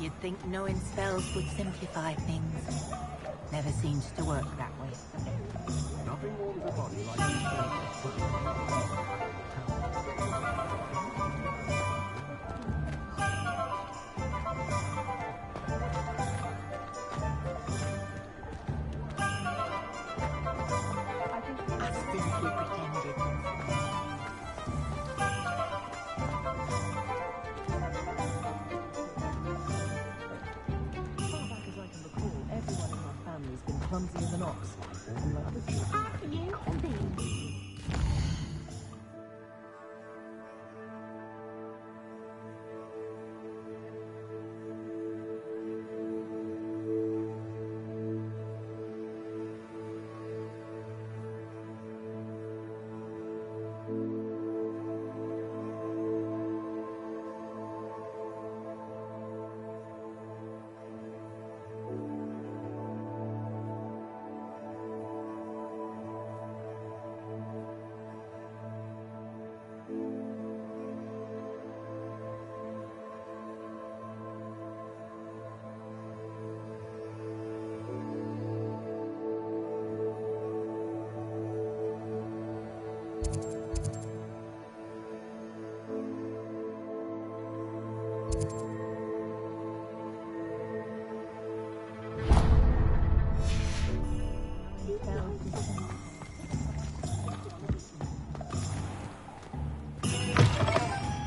You'd think knowing spells would simplify things. Never seems to work that way. Nothing warms the body like I simply pretended. Clumsy as an ox. Are you indeed?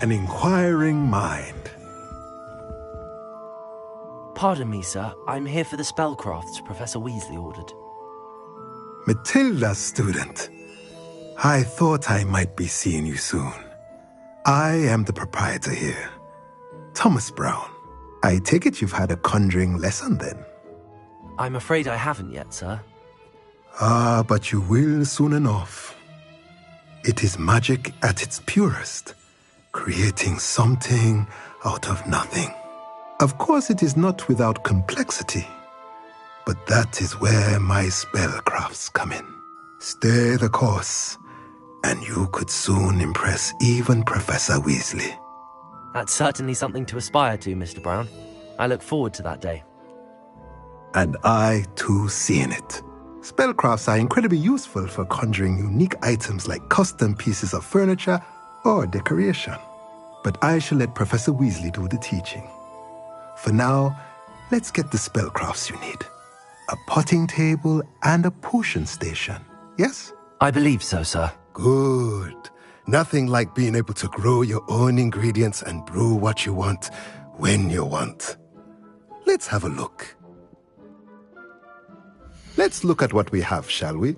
An inquiring mind. Pardon me, sir. I'm here for the spellcrafts Professor Weasley ordered. Matilda's student. I thought I might be seeing you soon. I am the proprietor here, Thomas Brown. I take it you've had a conjuring lesson then? I'm afraid I haven't yet, sir. Ah, but you will soon enough. It is magic at its purest, creating something out of nothing. Of course, it is not without complexity, but that is where my spellcrafts come in. Stay the course, and you could soon impress even Professor Weasley. That's certainly something to aspire to, Mr. Brown. I look forward to that day. And I, too, see in it. Spellcrafts are incredibly useful for conjuring unique items like custom pieces of furniture or decoration. But I shall let Professor Weasley do the teaching. For now, let's get the spellcrafts you need. A potting table and a potion station, yes? I believe so, sir. Good. Nothing like being able to grow your own ingredients and brew what you want when you want. Let's have a look. Let's look at what we have, shall we?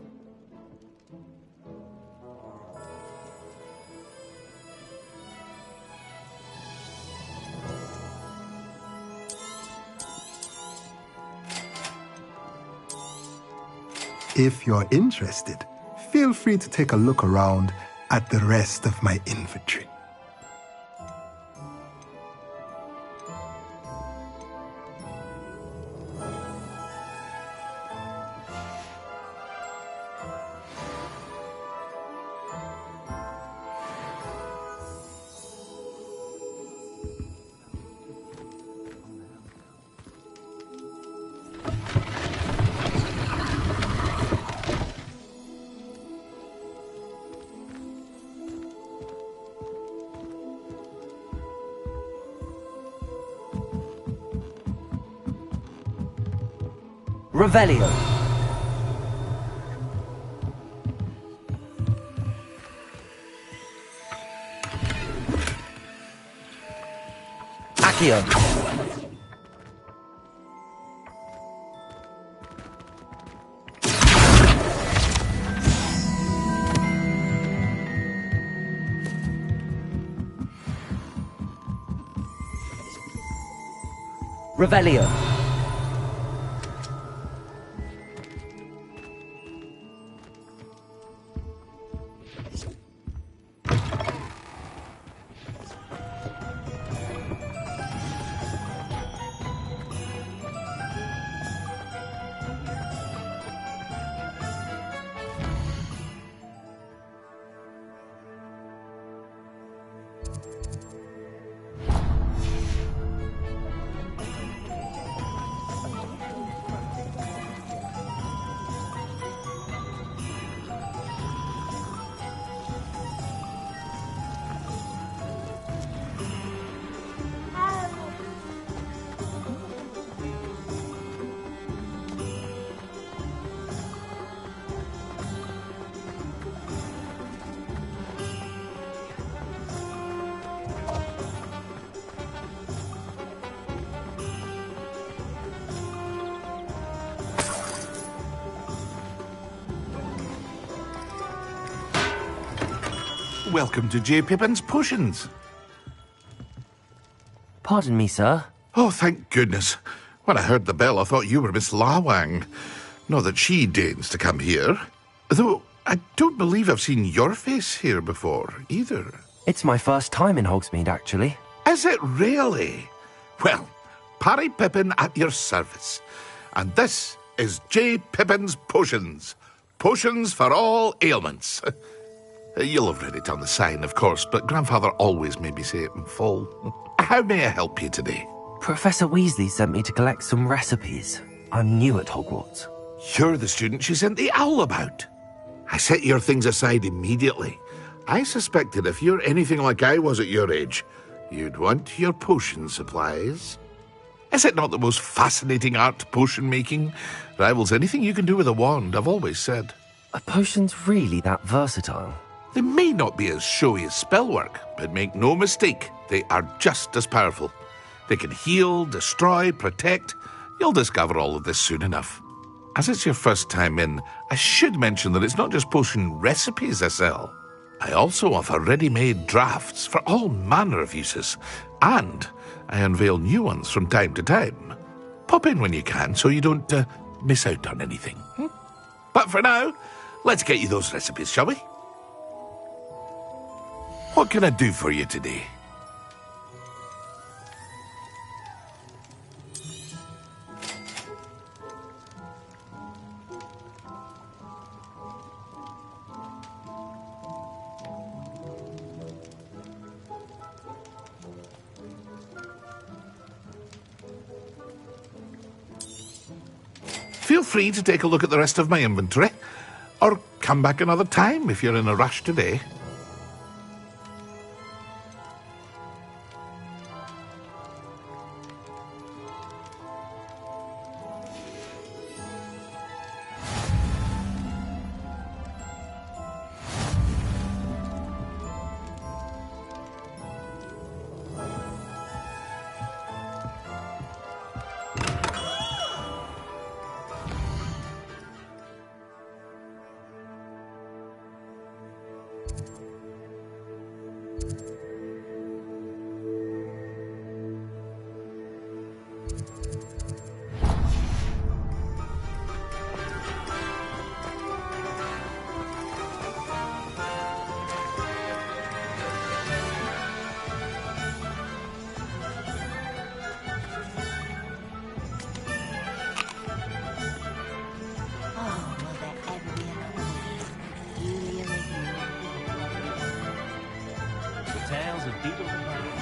If you're interested, feel free to take a look around at the rest of my inventory. Revelio. Accio. Revelio. welcome to J. Pippin's Potions. Pardon me, sir. Oh, thank goodness. When I heard the bell, I thought you were Miss Lawang. Not that she deigns to come here. Though I don't believe I've seen your face here before, either. It's my first time in Hogsmeade, actually. Is it really? Well, Parry Pippin at your service. And this is J. Pippin's Potions. Potions for all ailments. You'll have read it on the sign, of course, but Grandfather always made me say it in full. How may I help you today? Professor Weasley sent me to collect some recipes. I'm new at Hogwarts. You're the student she sent the owl about. I set your things aside immediately. I suspected if you're anything like I was at your age, you'd want your potion supplies. Is it not the most fascinating art, potion making? Rivals anything you can do with a wand, I've always said. Are potions really that versatile? They may not be as showy as spellwork, but make no mistake, they are just as powerful. They can heal, destroy, protect. You'll discover all of this soon enough. As it's your first time in, I should mention that it's not just potion recipes I sell. I also offer ready-made drafts for all manner of uses, and I unveil new ones from time to time. Pop in when you can so you don't miss out on anything. But for now, let's get you those recipes, shall we? What can I do for you today? Feel free to take a look at the rest of my inventory, or come back another time if you're in a rush today. Oh, will there ever be another one? Julia Review. The tales of Beetles and Barrels.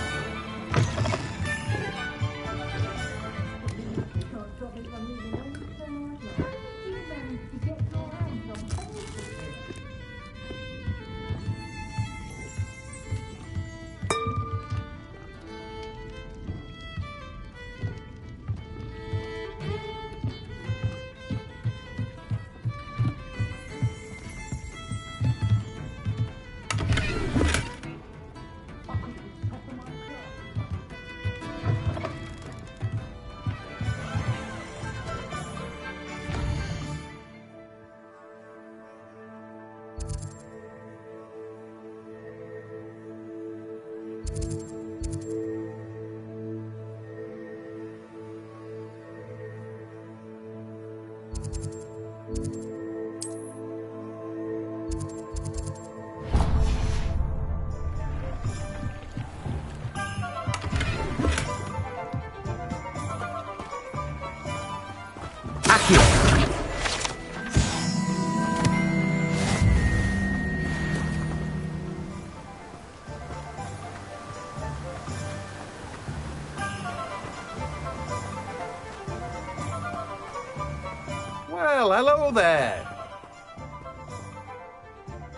Well, hello there.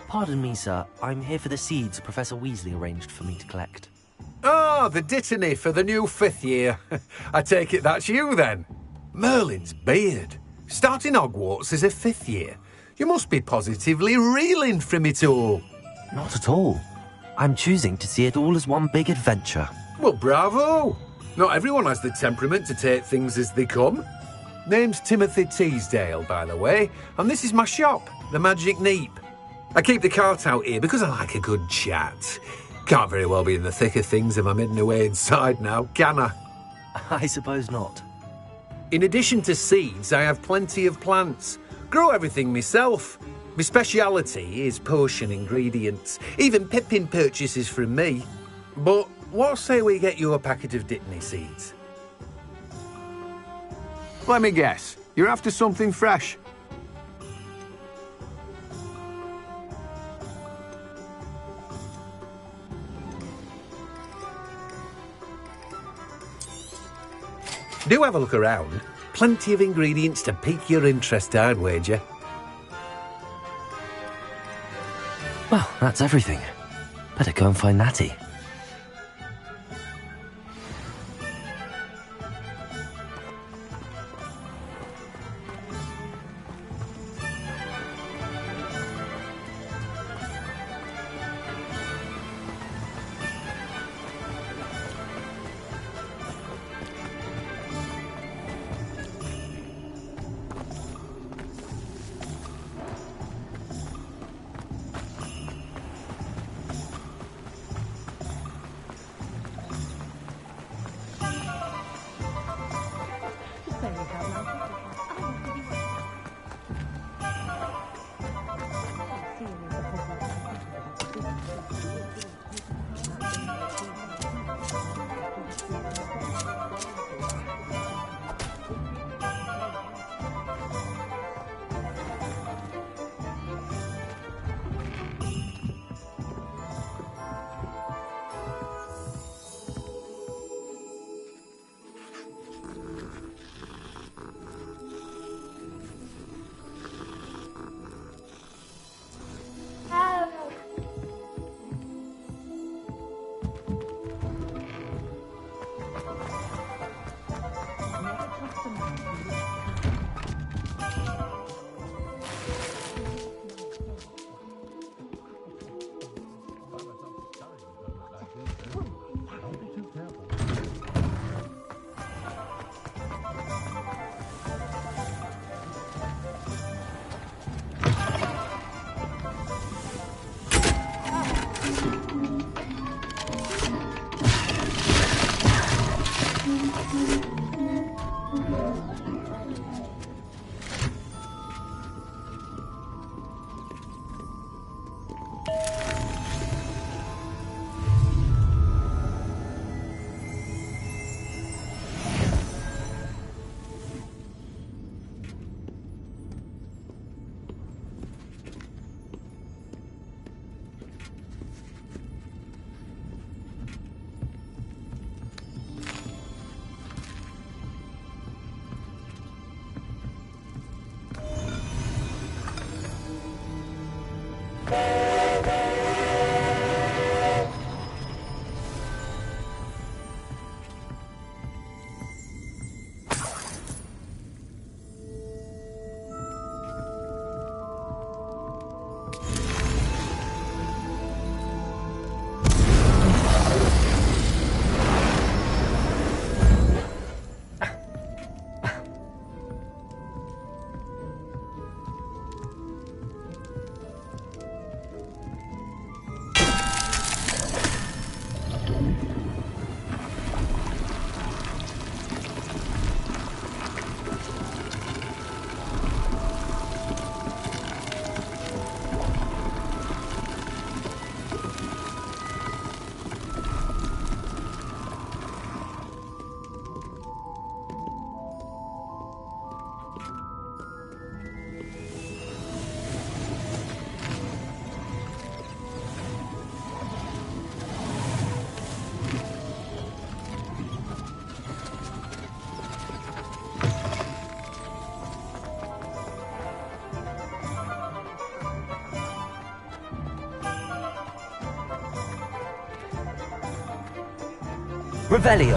Pardon me, sir. I'm here for the seeds Professor Weasley arranged for me to collect. Oh, the dittany for the new 5th year. I take it that's you then. Merlin's beard. Starting Hogwarts as a 5th year. You must be positively reeling from it all. Not at all. I'm choosing to see it all as one big adventure. Well, bravo. Not everyone has the temperament to take things as they come. Name's Timothy Teasdale, by the way, and this is my shop, the Magic Neep. I keep the cart out here because I like a good chat. Can't very well be in the thick of things if I'm hidden away inside now, can I? I suppose not. In addition to seeds, I have plenty of plants. Grow everything myself. My speciality is potion ingredients. Even Pippin purchases from me. But what say we get you a packet of Dittany seeds? Let me guess. You're after something fresh. Do have a look around. Plenty of ingredients to pique your interest, I'd wager. Well, that's everything. Better go and find Natty. Revelio.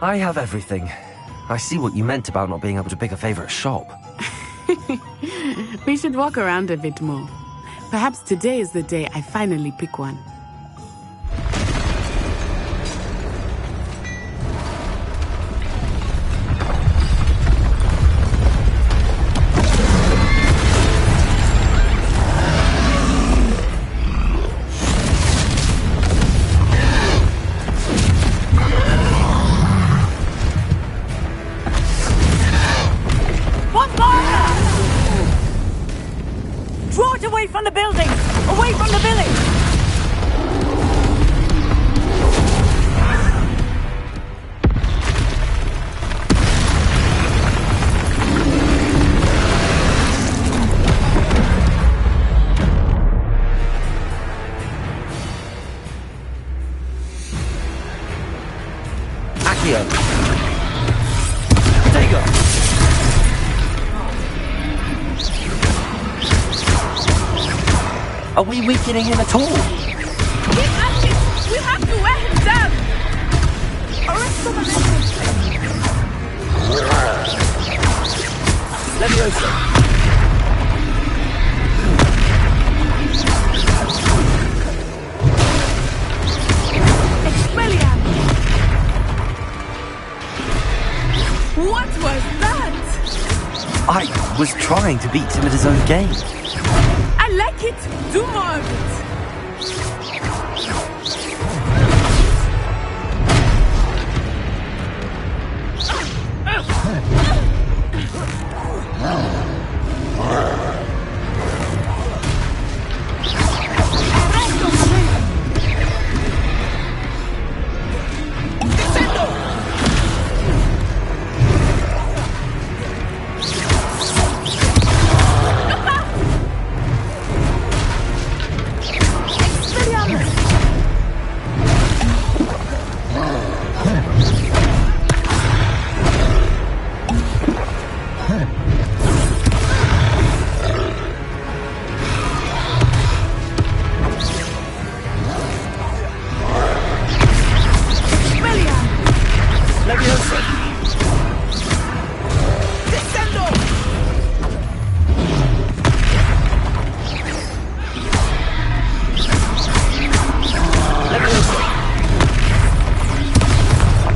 I have everything. I see what you meant about not being able to pick a favorite shop. We should walk around a bit more. Perhaps today is the day I finally pick one. Draw it away from the buildings! Away from the village! Accio! Protego! Are we weakening him at all? Get at it! We have to wear him down! Arrest the momentum! Leviosa! Expelliarmus! What was that? I was trying to beat him at his own game. I like it! Do more of it!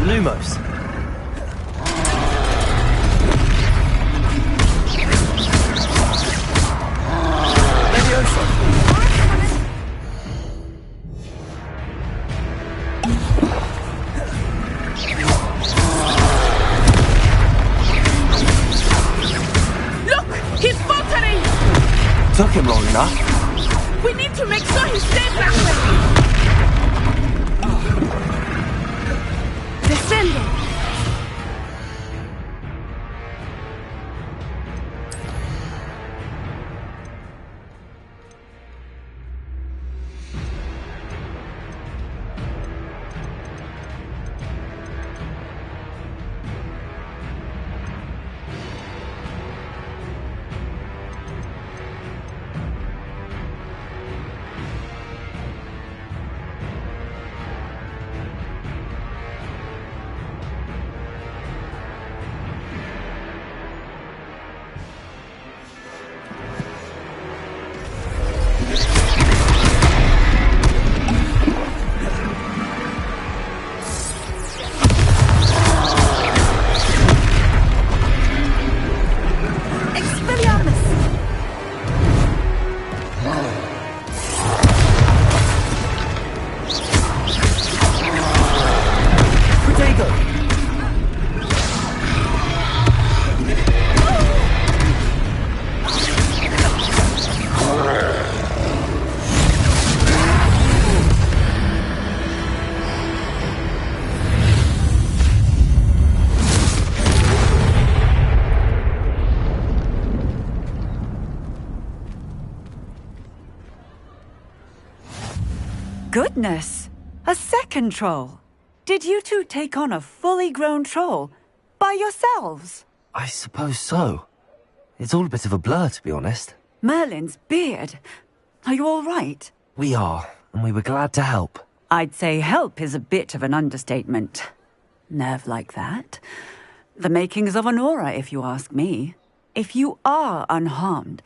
Lumos. Look! He's faltering! Took him long enough. We need to make sure he stays that way! Descending! Goodness! A second troll! Did you two take on a fully grown troll? By yourselves? I suppose so. It's all a bit of a blur, to be honest. Merlin's beard. Are you all right? We are, and we were glad to help. I'd say help is a bit of an understatement. Nerve like that. The makings of an aura, if you ask me. If you are unharmed,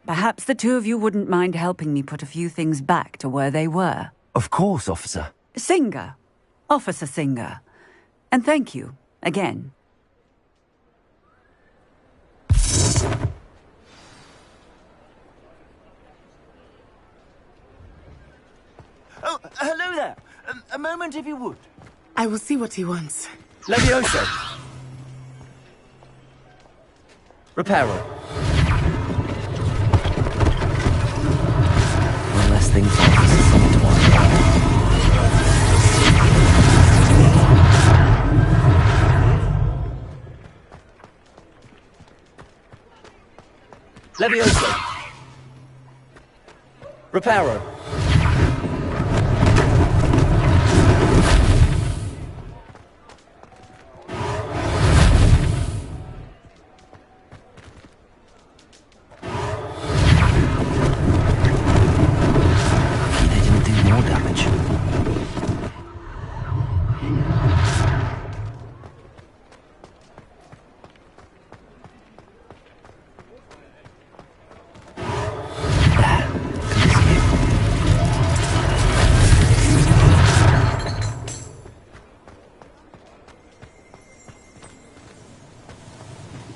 perhaps the two of you wouldn't mind helping me put a few things back to where they were. Of course, officer. Singer. Officer Singer. And thank you, again. Oh, hello there. A moment, if you would. I will see what he wants. Levioso. Reparo. One less thing for Officer Singer to worry about. Levioso. Reparo.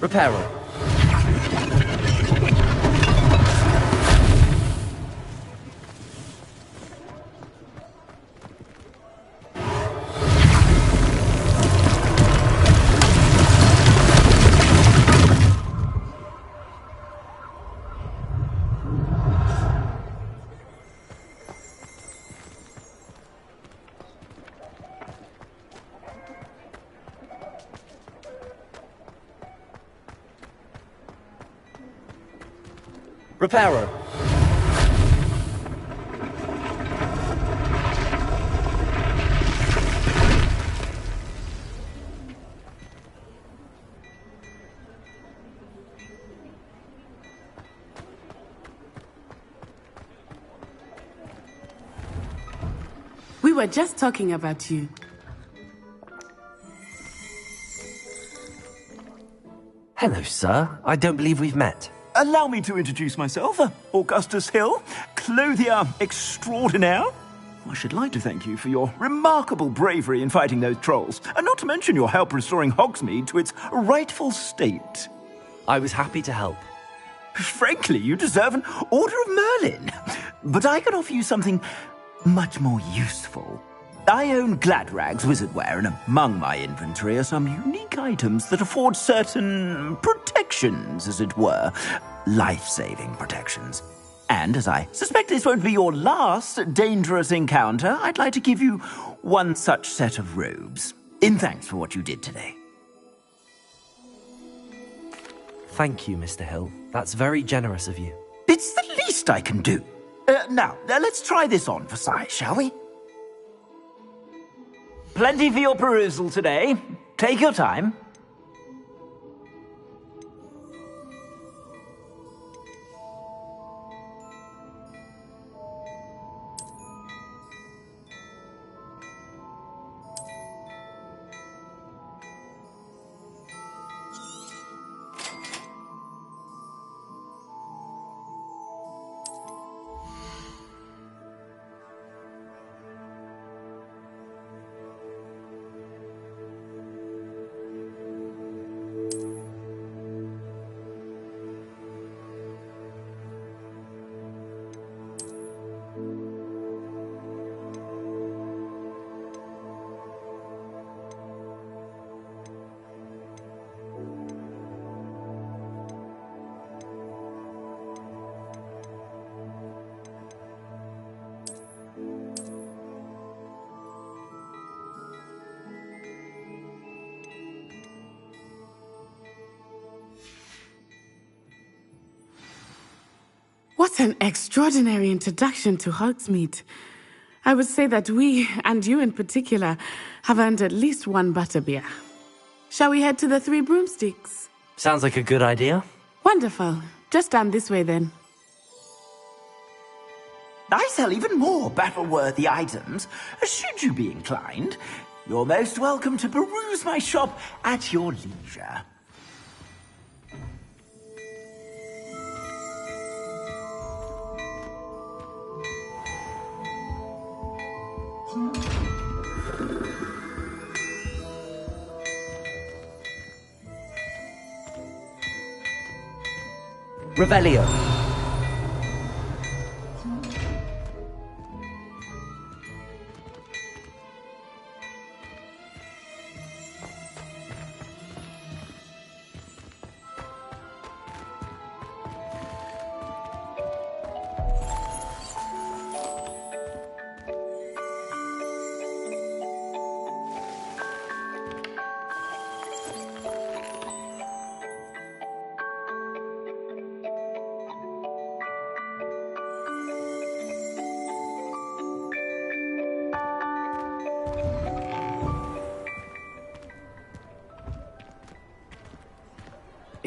Reparo. Reparo. We were just talking about you. Hello, sir. I don't believe we've met. Allow me to introduce myself, Augustus Hill, clothier extraordinaire. I should like to thank you for your remarkable bravery in fighting those trolls, and not to mention your help restoring Hogsmeade to its rightful state. I was happy to help. Frankly, you deserve an Order of Merlin. But I can offer you something much more useful. I own Gladrag's wizardware, and among my inventory are some unique items that afford certain protections, as it were. Life-saving protections. And as I suspect this won't be your last dangerous encounter, I'd like to give you one such set of robes, in thanks for what you did today. Thank you, Mr. Hill. That's very generous of you. It's the least I can do. Now, let's try this on for size, shall we? Plenty for your perusal today. Take your time. What an extraordinary introduction to Hogsmeade. I would say that we, and you in particular, have earned at least one butterbeer. Shall we head to the Three Broomsticks? Sounds like a good idea. Wonderful. Just down this way then. I sell even more battle-worthy items, should you be inclined. You're most welcome to peruse my shop at your leisure. Revelio.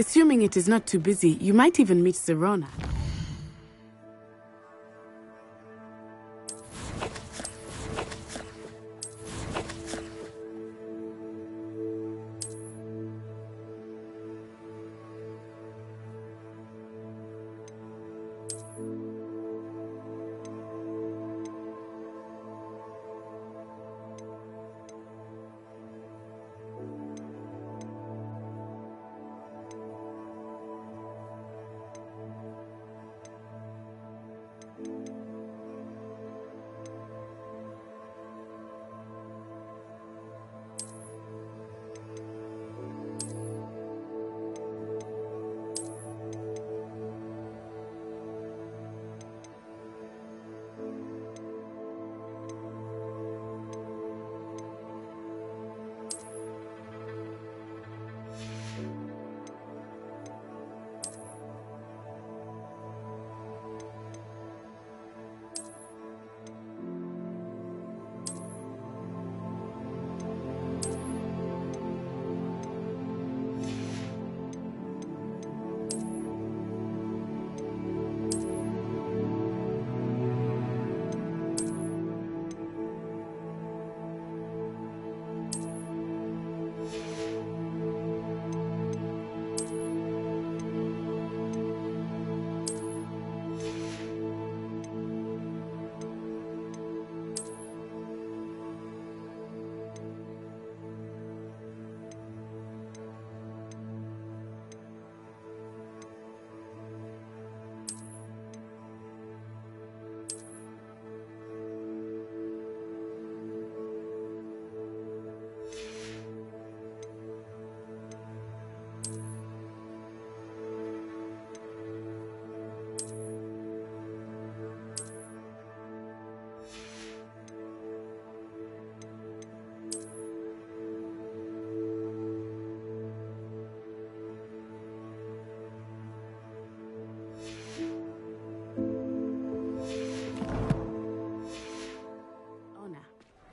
Assuming it is not too busy, you might even meet Sirona.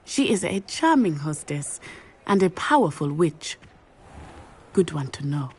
She is a charming hostess and a powerful witch. Good one to know.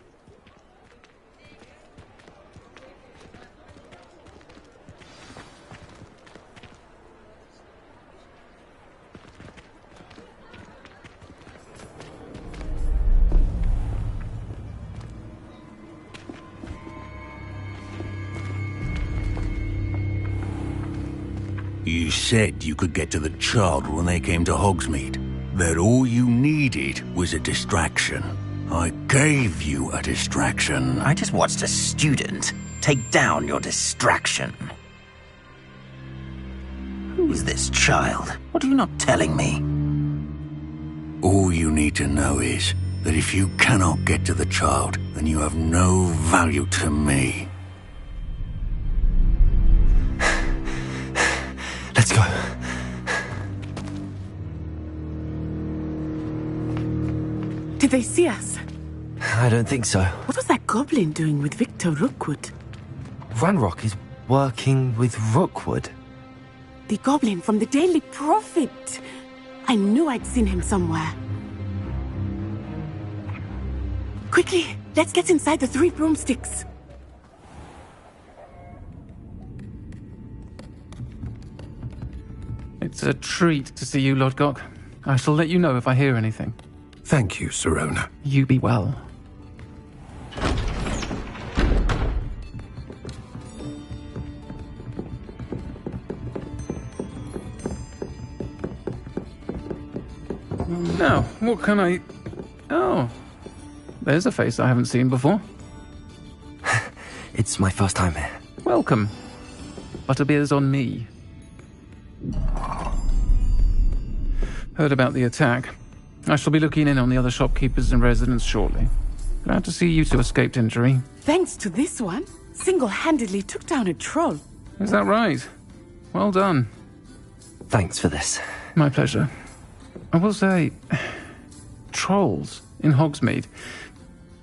You said you could get to the child when they came to Hogsmeade. That all you needed was a distraction. I gave you a distraction. I just watched a student take down your distraction. Who's this child? What are you not telling me? All you need to know is that if you cannot get to the child, then you have no value to me. Let's go. Did they see us? I don't think so. What was that goblin doing with Victor Rookwood? Ranrock is working with Rookwood. The goblin from the Daily Prophet. I knew I'd seen him somewhere. Quickly, let's get inside the 3 broomsticks. It's a treat to see you, Lodgok. I shall let you know if I hear anything. Thank you, Sirona. You be well. Now, what can I... Oh, there's a face I haven't seen before. It's my first time here. Welcome. Butterbeer's on me. Heard about the attack. I shall be looking in on the other shopkeepers and residents shortly. Glad to see you two escaped injury. Thanks to this one, single-handedly took down a troll. Is that right? Well done. Thanks for this. My pleasure. I will say, trolls in Hogsmeade.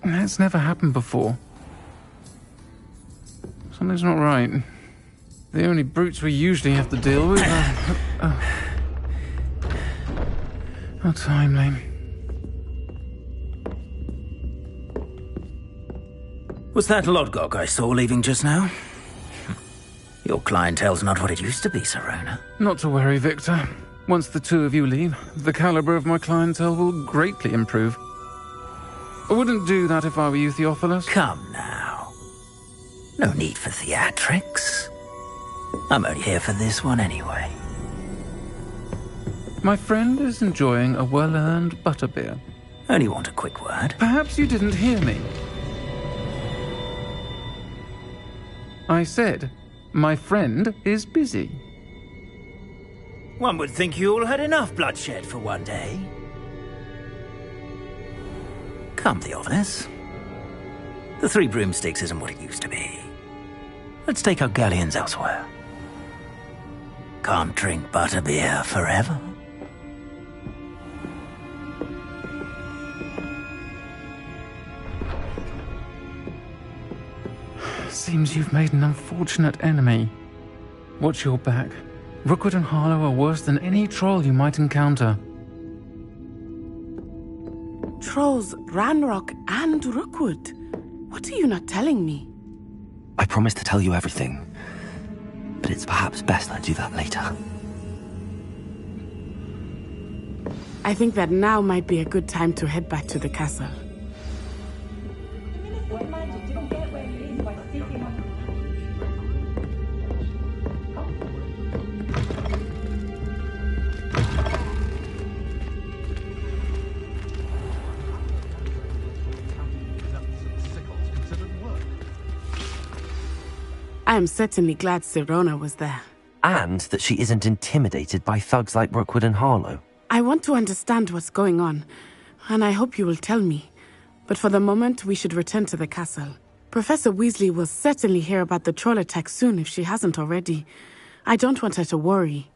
That's never happened before. Something's not right. The only brutes we usually have to deal with are... How timely. Was that Lodgok I saw leaving just now? Your clientele's not what it used to be, Sirona. Not to worry, Victor. Once the two of you leave, the caliber of my clientele will greatly improve. I wouldn't do that if I were you, Theophilus. Come now. No need for theatrics. I'm only here for this one anyway. My friend is enjoying a well-earned butterbeer. Only want a quick word. Perhaps you didn't hear me. I said, my friend is busy. One would think you all had enough bloodshed for one day. Come, Theophilus. The Three Broomsticks isn't what it used to be. Let's take our galleons elsewhere. Can't drink butterbeer forever. Seems you've made an unfortunate enemy. Watch your back. Rookwood and Harlow are worse than any troll you might encounter. Trolls, Ranrock, and Rookwood. What are you not telling me? I promised to tell you everything, but it's perhaps best I do that later. I think that now might be a good time to head back to the castle. I am certainly glad Sirona was there. And that she isn't intimidated by thugs like Rookwood and Harlow. I want to understand what's going on, and I hope you will tell me. But for the moment, we should return to the castle. Professor Weasley will certainly hear about the troll attack soon if she hasn't already. I don't want her to worry.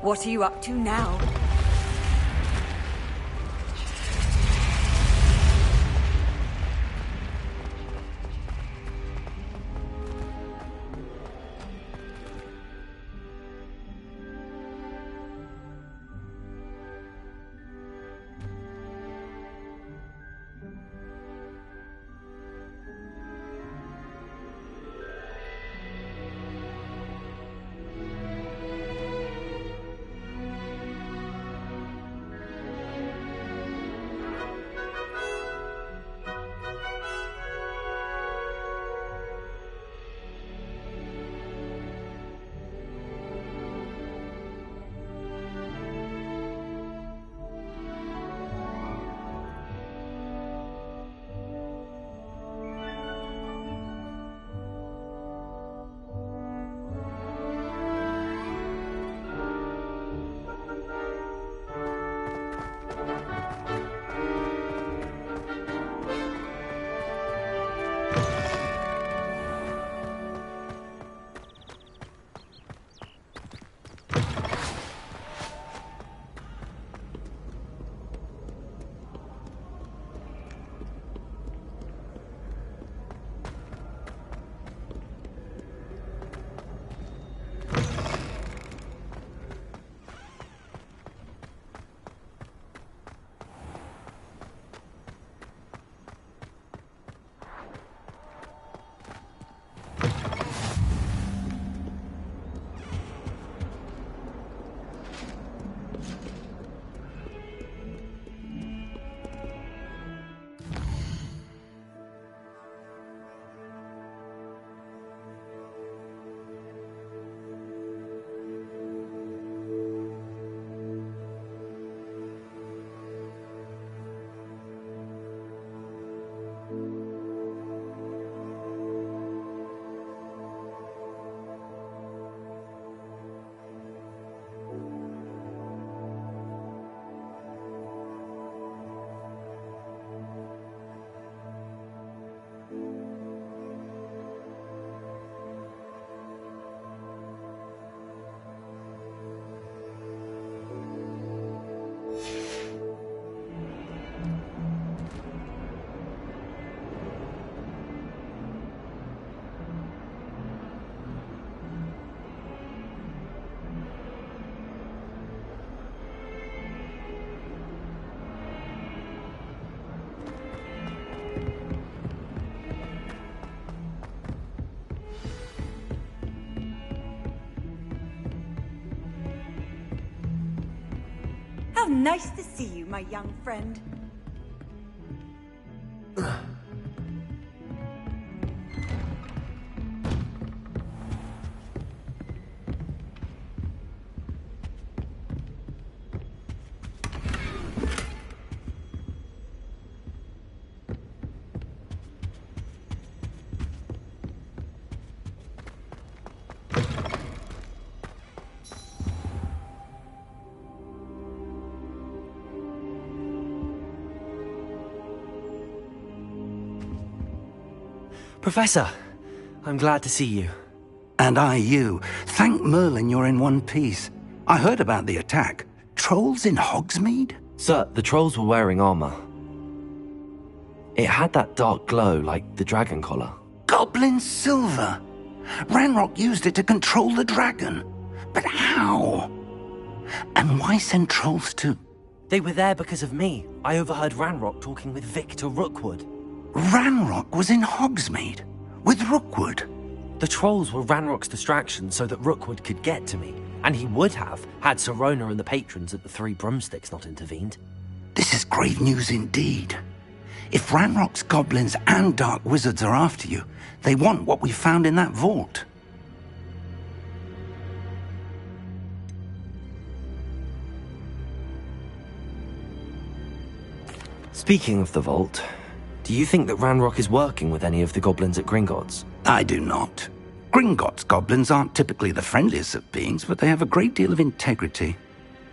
What are you up to now? How nice to see you, my young friend. Professor, I'm glad to see you. And I you. Thank Merlin you're in one piece. I heard about the attack. Trolls in Hogsmeade? Sir, the trolls were wearing armor. It had that dark glow like the dragon collar. Goblin silver! Ranrock used it to control the dragon. But how? And why send trolls to... They were there because of me. I overheard Ranrock talking with Victor Rookwood. Ranrock was in Hogsmeade? With Rookwood? The trolls were Ranrock's distraction so that Rookwood could get to me. And he would have, had Sirona and the patrons at the Three Broomsticks not intervened. This is grave news indeed. If Ranrock's goblins and dark wizards are after you, they want what we found in that vault. Speaking of the vault, do you think that Ranrock is working with any of the goblins at Gringotts? I do not. Gringotts goblins aren't typically the friendliest of beings, but they have a great deal of integrity.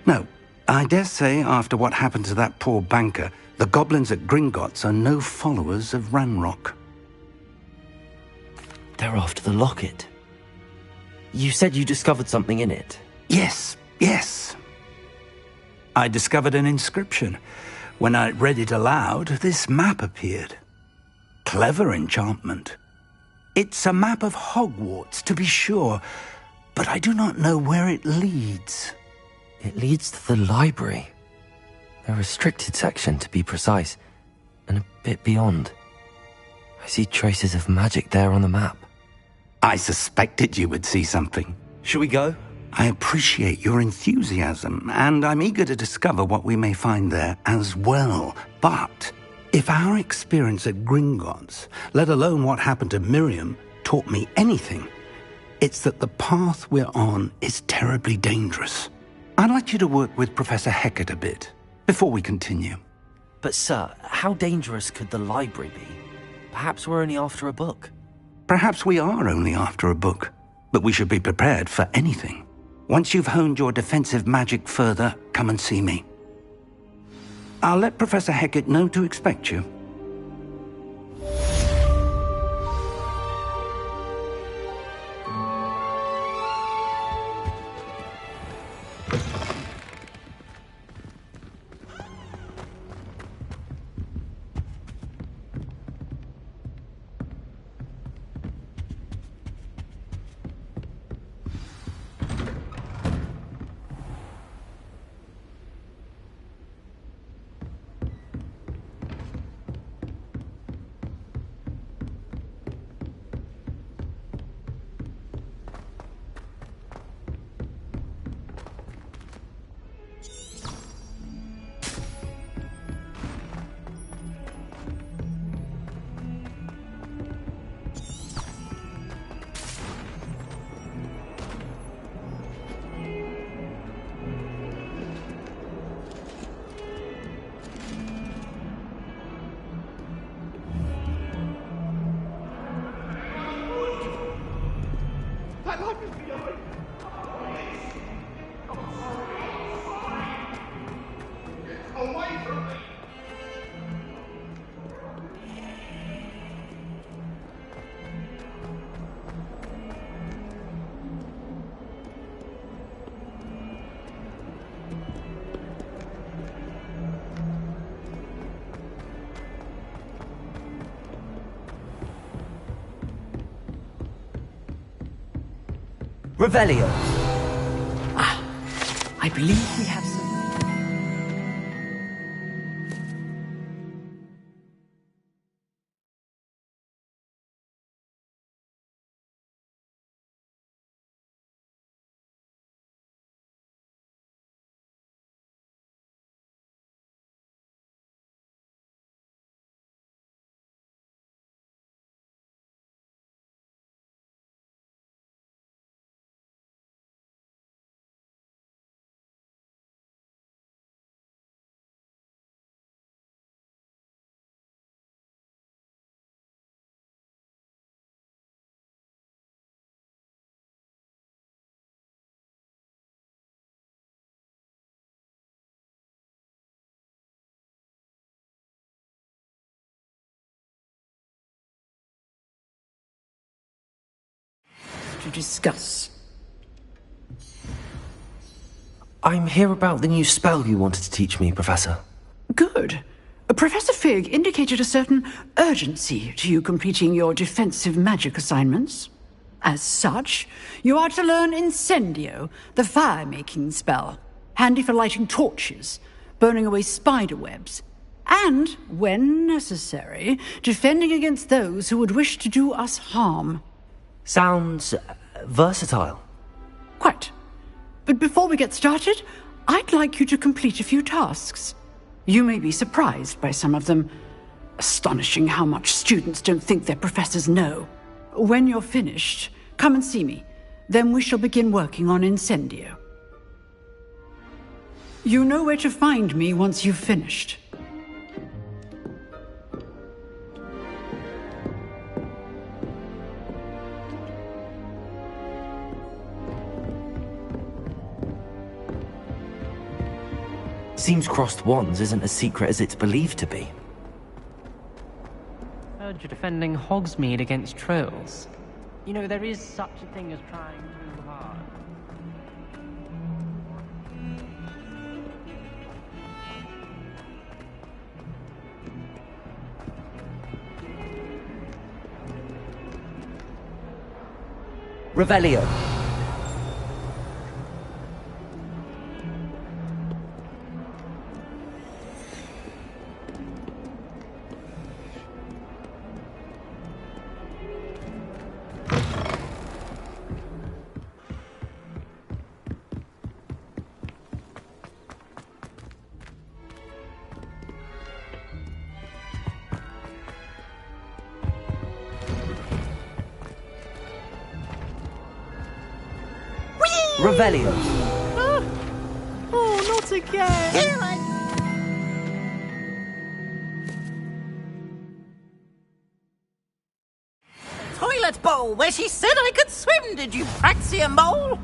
No, I dare say after what happened to that poor banker, the goblins at Gringotts are no followers of Ranrock. They're after the locket. You said you discovered something in it. Yes, Yes. I discovered an inscription. When I read it aloud, this map appeared. Clever enchantment. It's a map of Hogwarts, to be sure, but I do not know where it leads. It leads to the library. A restricted section, to be precise, and a bit beyond. I see traces of magic there on the map. I suspected you would see something. Shall we go? I appreciate your enthusiasm, and I'm eager to discover what we may find there as well. But if our experience at Gringotts, let alone what happened to Miriam, taught me anything, it's that the path we're on is terribly dangerous. I'd like you to work with Professor Hecat a bit before we continue. But sir, how dangerous could the library be? Perhaps we're only after a book. Perhaps we are only after a book, but we should be prepared for anything. Once you've honed your defensive magic further, come and see me. I'll let Professor Hecat know to expect you. Revelio. I believe we have some. To discuss. I'm here about the new spell you wanted to teach me, Professor. Good. Professor Fig indicated a certain urgency to you completing your defensive magic assignments. As such, you are to learn Incendio, the fire-making spell, handy for lighting torches, burning away spider webs, and, when necessary, defending against those who would wish to do us harm. Sounds versatile. Quite. But before we get started, I'd like you to complete a few tasks. You may be surprised by some of them. Astonishing how much students don't think their professors know. When you're finished, come and see me. Then we shall begin working on Incendio. You know where to find me once you've finished. Seems crossed wands isn't as secret as it's believed to be. Heard you're defending Hogsmeade against trolls. You know, there is such a thing as trying too hard. Revelio. Revelio. Oh, not again! Toilet bowl where she said I could swim, did you praxia mole?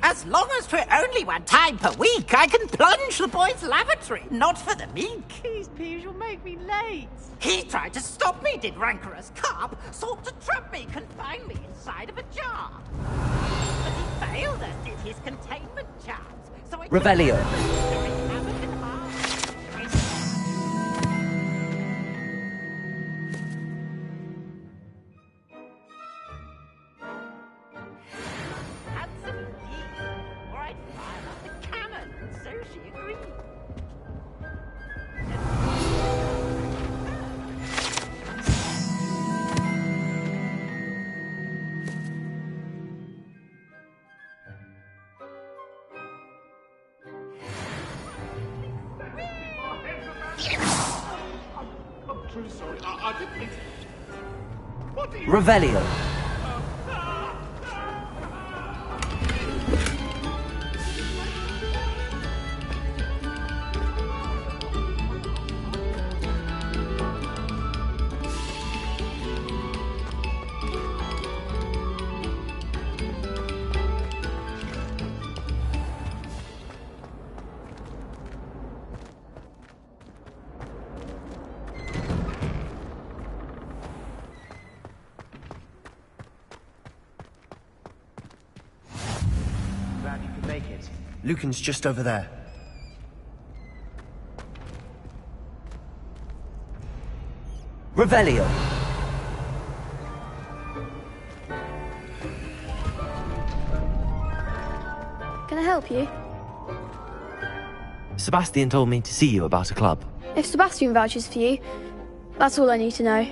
As long as 'twere only one time per week, I can plunge the boy's lavatory, not for the meek. Please, Peeves, you'll make me late. He tried to stop me, did rancorous carp, sought to trap me, confine me inside of a jar. But he failed us, did his containment charms, so I Revelio. Sorry, I didn't mean to. What do you... Revelio. Glad you could make it. Lucan's just over there. Revelio. Can I help you? Sebastian told me to see you about a club. If Sebastian vouches for you, that's all I need to know.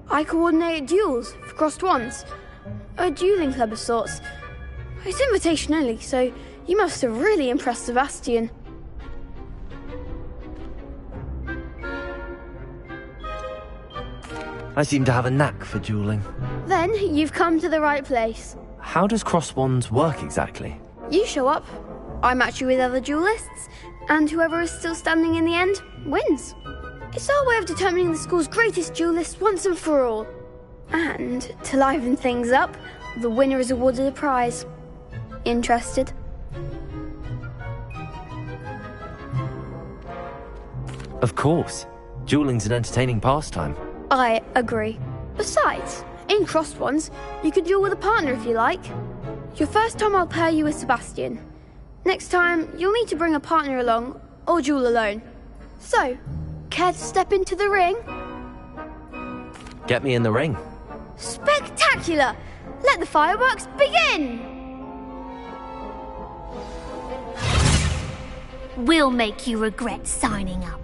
I coordinate duels for crossed wands. A dueling club of sorts. It's invitation only, so you must have really impressed Sebastian. I seem to have a knack for dueling. Then you've come to the right place. How does cross wands work exactly? You show up, I match you with other duelists, and whoever is still standing in the end wins. It's our way of determining the school's greatest duelist once and for all. And to liven things up, the winner is awarded a prize. Interested? Of course. Dueling's an entertaining pastime. I agree. Besides, in crossed ones, you can duel with a partner if you like. Your first time I'll pair you with Sebastian. Next time, you'll need to bring a partner along, or duel alone. So, care to step into the ring? Get me in the ring. Spectacular! Let the fireworks begin! We'll make you regret signing up.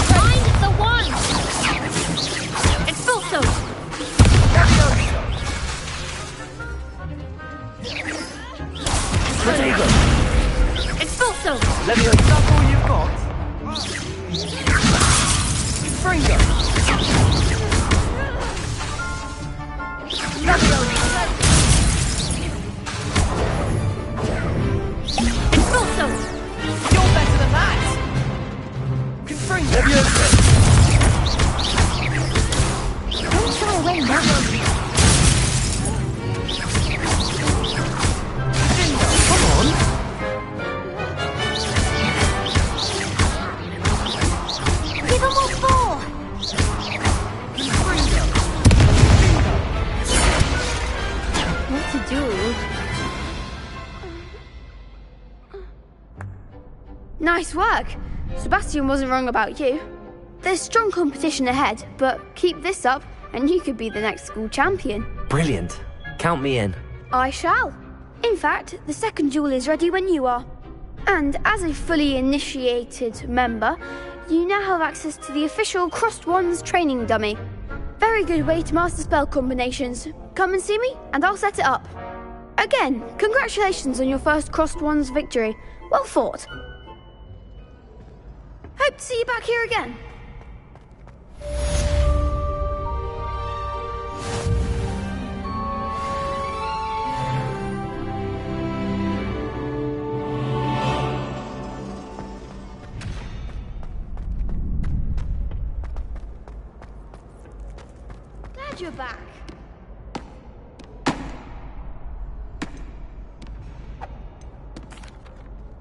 Find the one! Expulso! Expulso! Levio, is that all you've got? Fringo! Expulso! You're better than that! Confringo! Don't shy away now. Come on! Nice work. Sebastian wasn't wrong about you. There's strong competition ahead, but keep this up and you could be the next school champion. Brilliant. Count me in. I shall. In fact, the second duel is ready when you are. And as a fully initiated member, you now have access to the official Crossed Wands training dummy. Very good way to master spell combinations. Come and see me, and I'll set it up. Again, congratulations on your first Crossed Wands victory. Well fought. Hope to see you back here again. Glad you're back.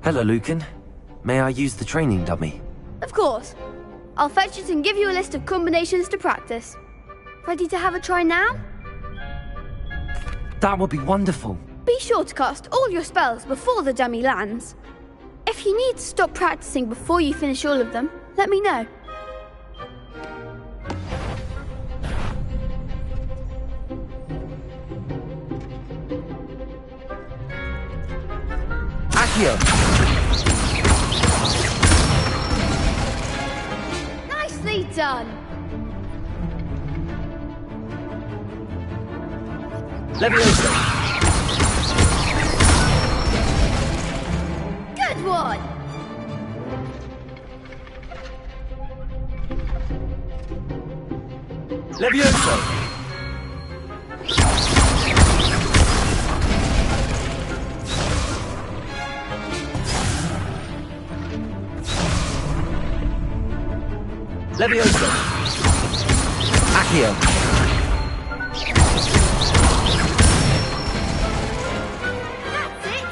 Hello, Lucan. May I use the training dummy? Of course. I'll fetch it and give you a list of combinations to practice. Ready to have a try now? That would be wonderful. Be sure to cast all your spells before the dummy lands. If you need to stop practicing before you finish all of them, let me know. Accio! Nicely done. Leviosa! Good one. Leviosa! Leviosa! Accio! That's it.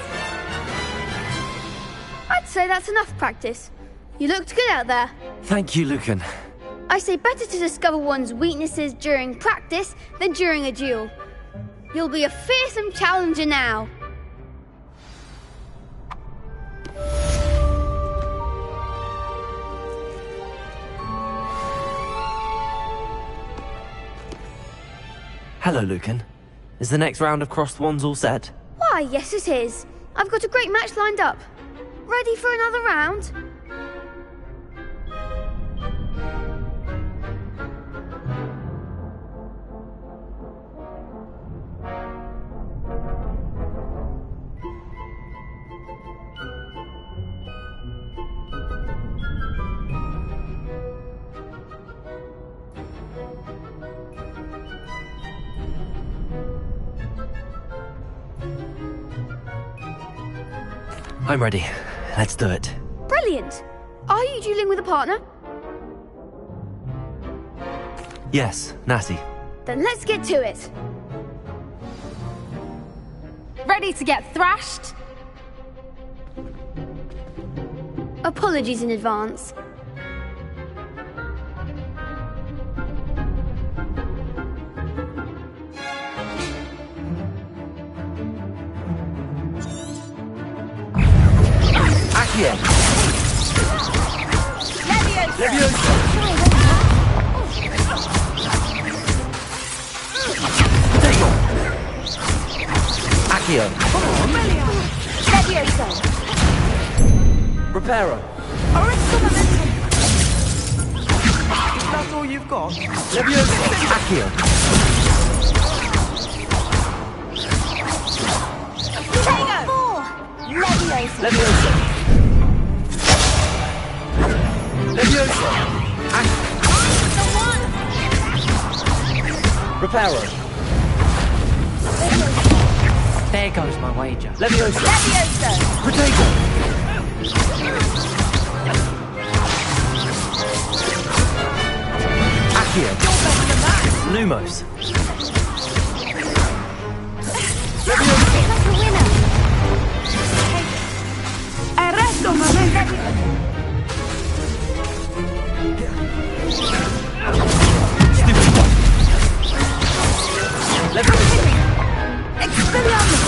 I'd say that's enough practice. You looked good out there. Thank you, Lucan. I say better to discover one's weaknesses during practice than during a duel. You'll be a fearsome challenger now. Hello, Lucan. Is the next round of Crossed Wands all set? Why, yes it is. I've got a great match lined up. Ready for another round? I'm ready. Let's do it. Brilliant. Are you dueling with a partner? Yes, Natty. Then let's get to it. Ready to get thrashed? Apologies in advance. Accio! Leviosa! Potato! Accio! Leviosa! Reparo! Is that all you've got? Leviosa! Accio! Leviosa! Leviosa! Leviosa! The one! Reparo! There goes my wager. Leviosa! Leviosa! Potato! Accio! Lumos! Leviosa! That's the winner! Arresto, momento. Leviosa! Expelliarmus!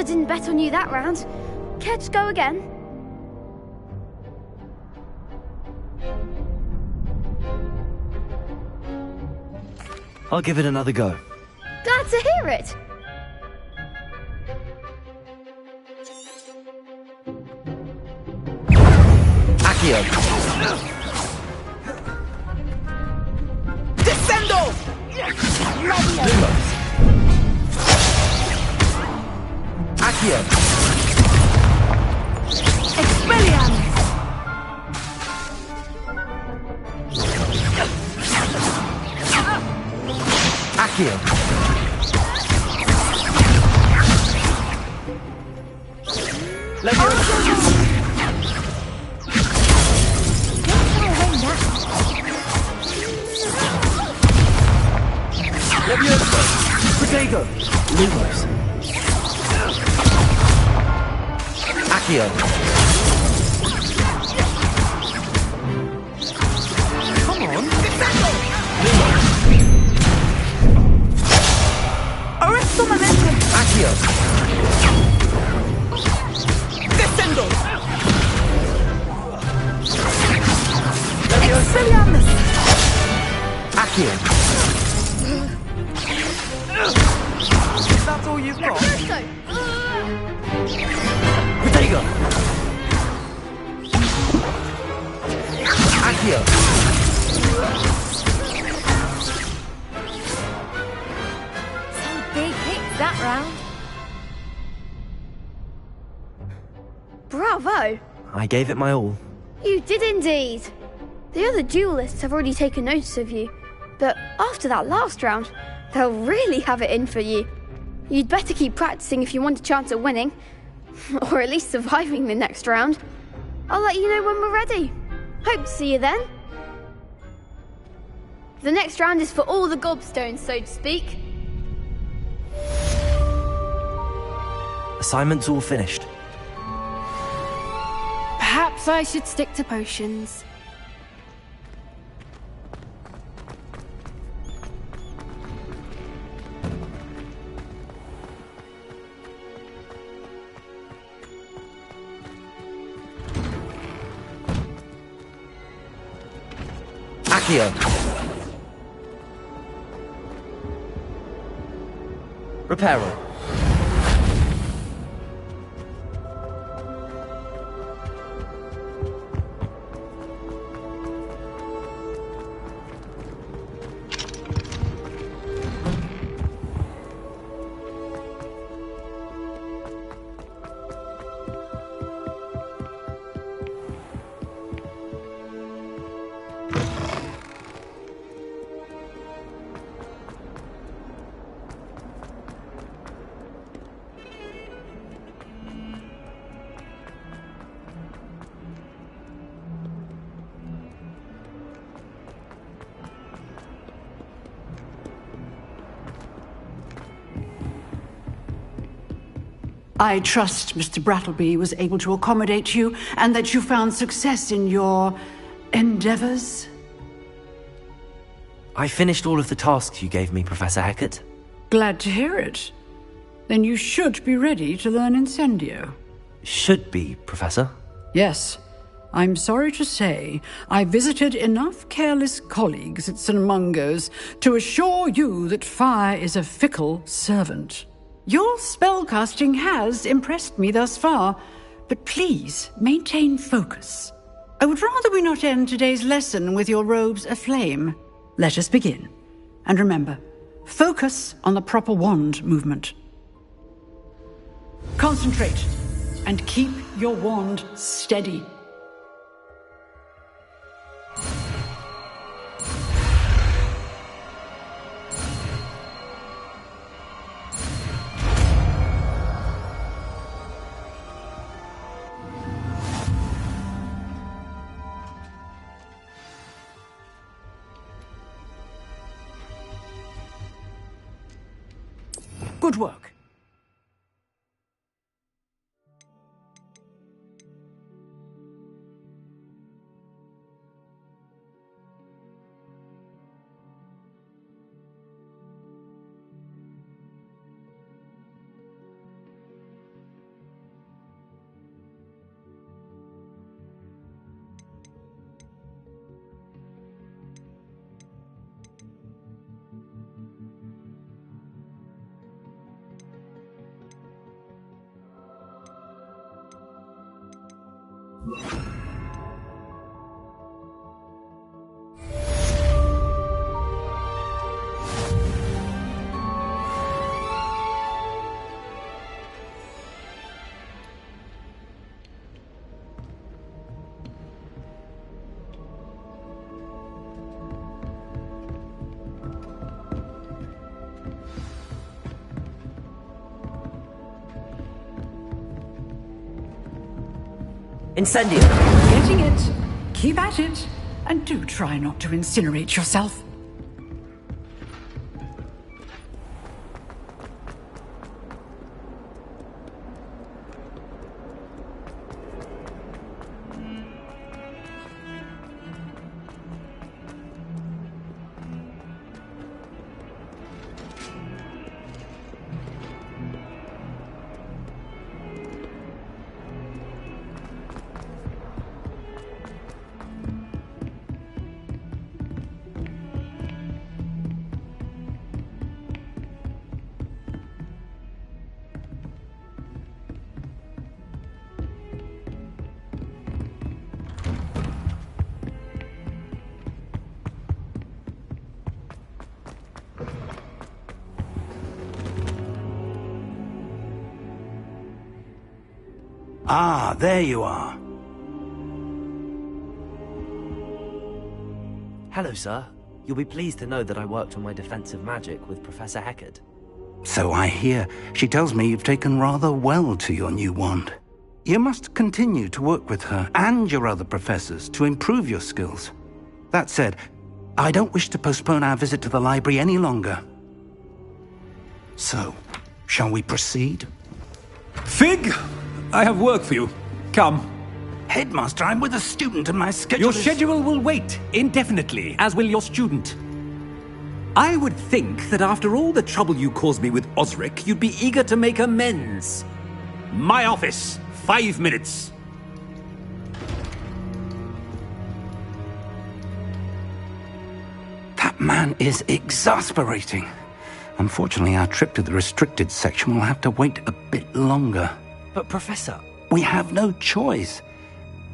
didn't bet on you that round. Care to go again? I'll give it another go. Glad to hear it. Accio! Descendo! Lumos! Accio! Expelliarmus! Accio! Leviosa! Leviosa! Protego! Lumos! Accio! Come on, Descendo! Arresto momentum! Accio! Descendo! Expelliarmus! Accio! Is that all you've got? Protego! Accio! Some big hits that round. Bravo! I gave it my all. You did indeed. The other duelists have already taken notice of you, but after that last round, they'll really have it in for you. You'd better keep practicing if you want a chance at winning, or at least surviving the next round. I'll let you know when we're ready. Hope to see you then. The next round is for all the gobstones, so to speak. Assignment's all finished. Perhaps I should stick to potions. Accio! Reparo. I trust Mr. Brattleby was able to accommodate you and that you found success in your endeavors. I finished all of the tasks you gave me, Professor Hecat. Glad to hear it. Then you should be ready to learn Incendio. Should be, Professor. Yes. I'm sorry to say, I visited enough careless colleagues at St. Mungo's to assure you that fire is a fickle servant. Your spellcasting has impressed me thus far, but please maintain focus. I would rather we not end today's lesson with your robes aflame. Let us begin. And remember, focus on the proper wand movement. Concentrate, and keep your wand steady. Good work. Incendio! Getting it. Keep at it. And do try not to incinerate yourself. Ah, there you are. Hello, sir. You'll be pleased to know that I worked on my defensive magic with Professor Heckard. So I hear. She tells me you've taken rather well to your new wand. You must continue to work with her and your other professors to improve your skills. That said, I don't wish to postpone our visit to the library any longer. So, shall we proceed? Fig! I have work for you. Come. Headmaster, I'm with a student and my schedule Your schedule will wait indefinitely, as will your student. I would think that after all the trouble you caused me with Osric, you'd be eager to make amends. My office, 5 minutes. That man is exasperating. Unfortunately, our trip to the restricted section will have to wait a bit longer. But, Professor... We have no choice.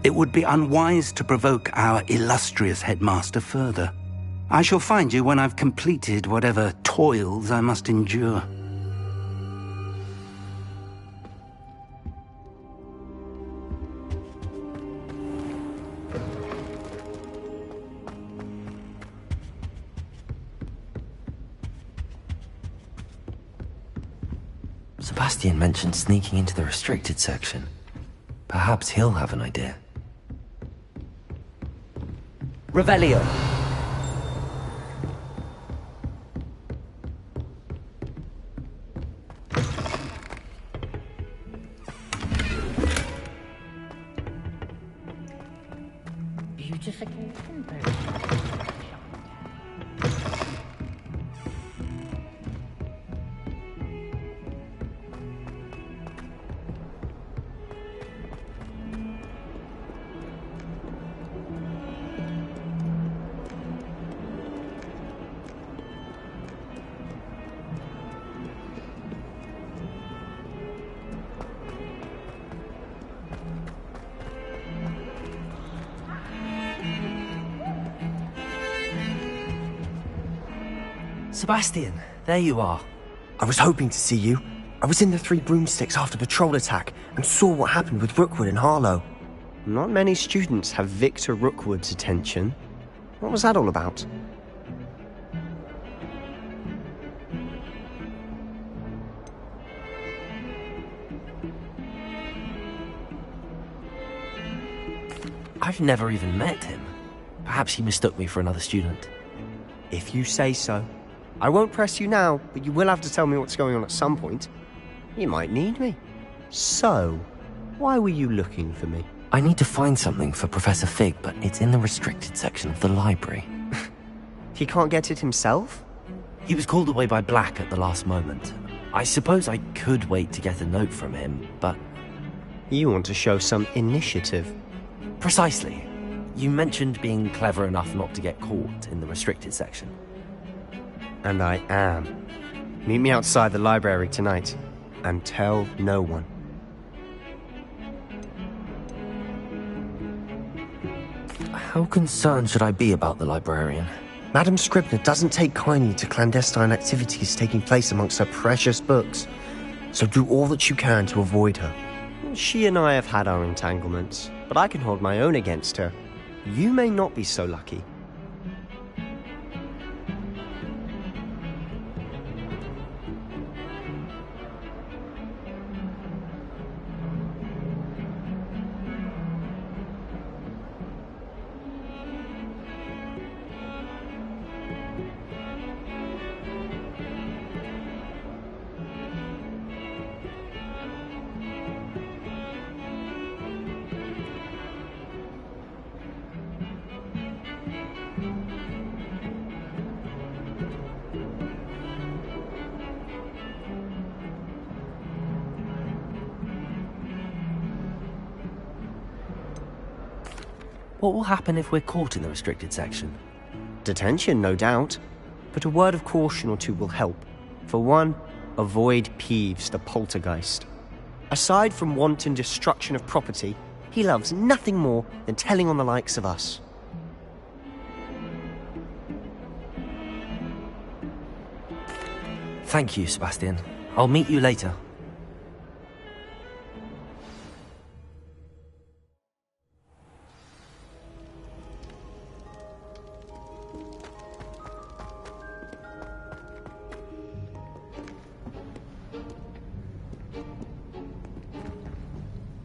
It would be unwise to provoke our illustrious headmaster further. I shall find you when I've completed whatever toils I must endure. Sebastian mentioned sneaking into the restricted section. Perhaps he'll have an idea. Revelio! Beautification. Sebastian, there you are. I was hoping to see you. I was in the Three Broomsticks after patrol attack and saw what happened with Rookwood and Harlow. Not many students have Victor Rookwood's attention. What was that all about? I've never even met him. Perhaps he mistook me for another student. If you say so. I won't press you now, but you will have to tell me what's going on at some point. You might need me. So, why were you looking for me? I need to find something for Professor Fig, but it's in the restricted section of the library. He can't get it himself? He was called away by Black at the last moment. I suppose I could wait to get a note from him, but... You want to show some initiative. Precisely. You mentioned being clever enough not to get caught in the restricted section. And I am. Meet me outside the library tonight, and tell no one. How concerned should I be about the librarian? Madam Scribner doesn't take kindly to clandestine activities taking place amongst her precious books, so do all that you can to avoid her. She and I have had our entanglements, but I can hold my own against her. You may not be so lucky. What will happen if we're caught in the restricted section? Detention, no doubt. But a word of caution or two will help. For one, avoid Peeves, the poltergeist. Aside from wanton destruction of property, he loves nothing more than telling on the likes of us. Thank you, Sebastian. I'll meet you later.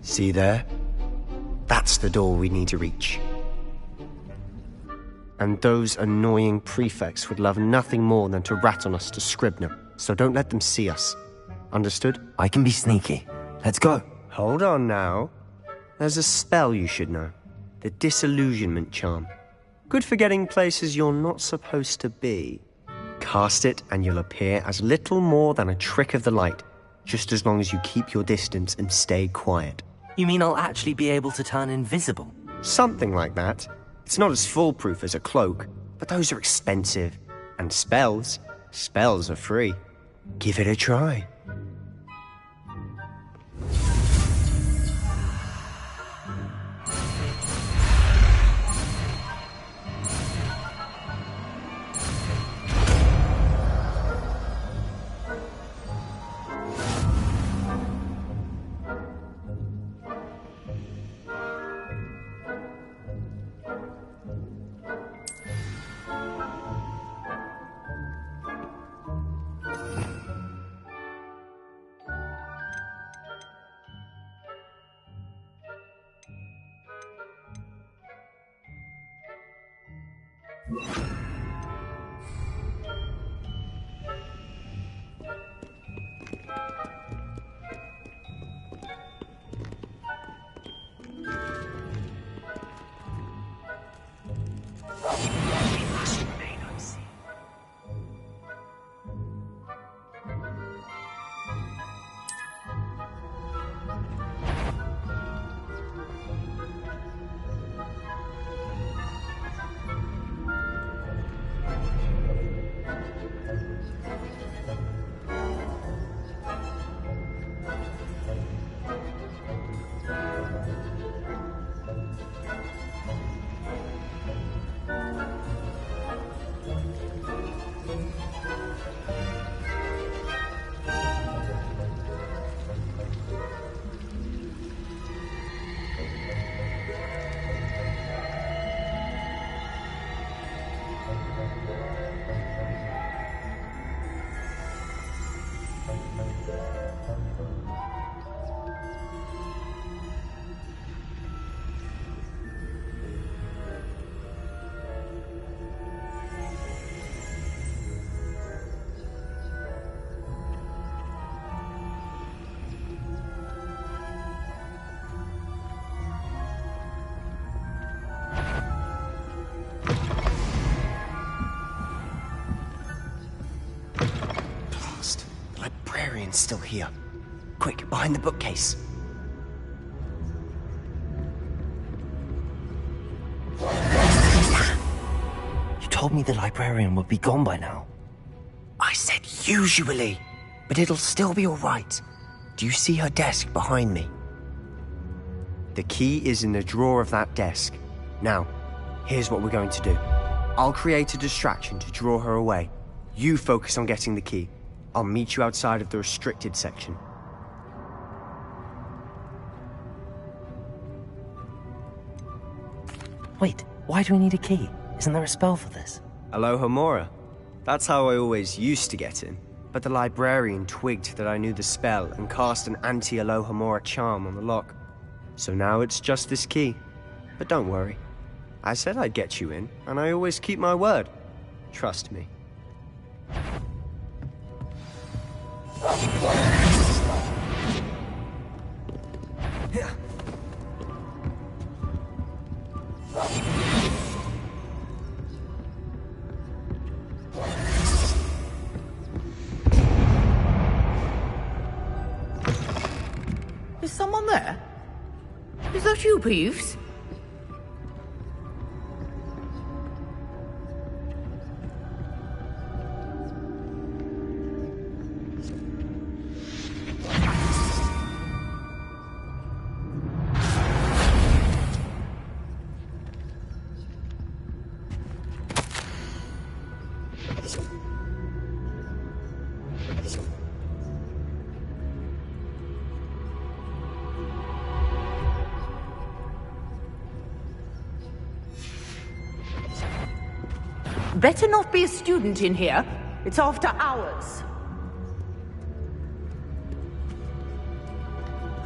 See there? That's the door we need to reach. And those annoying prefects would love nothing more than to rat on us to Scribner, so don't let them see us. Understood? I can be sneaky. Let's go. Hold on now. There's a spell you should know. The Disillusionment Charm. Good for getting places you're not supposed to be. Cast it and you'll appear as little more than a trick of the light, just as long as you keep your distance and stay quiet. You mean I'll actually be able to turn invisible? Something like that. It's not as foolproof as a cloak, but those are expensive. And spells are free. Give it a try. Still here. Quick, behind the bookcase. You told me the librarian would be gone by now. I said usually, but it'll still be all right. Do you see her desk behind me? The key is in the drawer of that desk. Now, Here's what we're going to do. I'll create a distraction to draw her away. You focus on getting the key. I'll meet you outside of the restricted section. Wait, why do we need a key? Isn't there a spell for this? Alohomora. That's how I always used to get in. But the librarian twigged that I knew the spell and cast an anti-Alohomora charm on the lock. So now it's just this key. But don't worry. I said I'd get you in, and I always keep my word. Trust me. Is someone there? Is that you, Peeves? Better not be a student in here. It's after hours.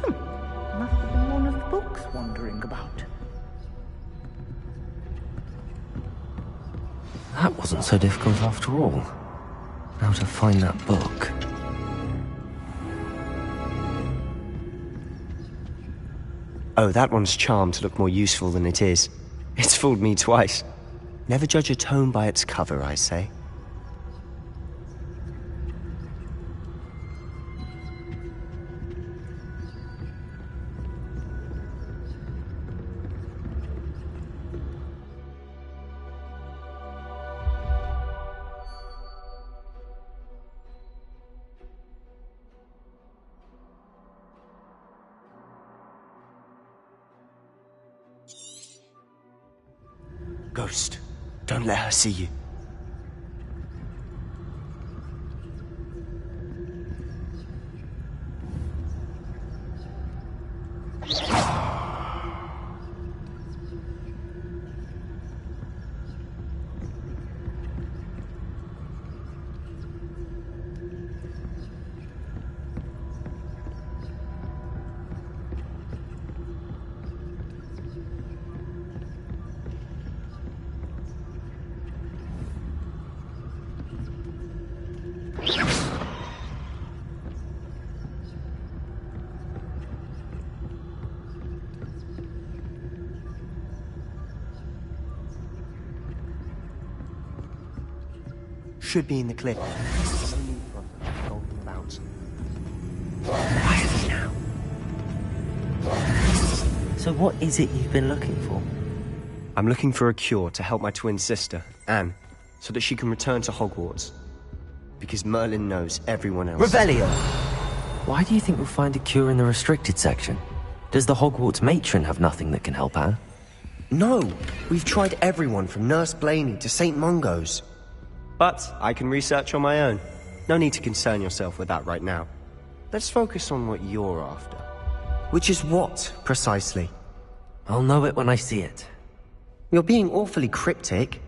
Must have been one of the books wandering about. That wasn't so difficult after all. Now to find that book. Oh, that one's charmed to look more useful than it is. It's fooled me twice. Never judge a tome by its cover, I say. Ghost, don't let her see you. Should be in the cliff. Only brother, golden about. Quietly now. So what is it you've been looking for? I'm looking for a cure to help my twin sister, Anne, so that she can return to Hogwarts. Because Merlin knows everyone else. Revelio! Why do you think we'll find a cure in the restricted section? Does the Hogwarts matron have nothing that can help Anne? No! We've tried everyone from Nurse Blaney to St. Mungo's. But I can research on my own. No need to concern yourself with that right now. Let's focus on what you're after. Which is what, precisely? I'll know it when I see it. You're being awfully cryptic.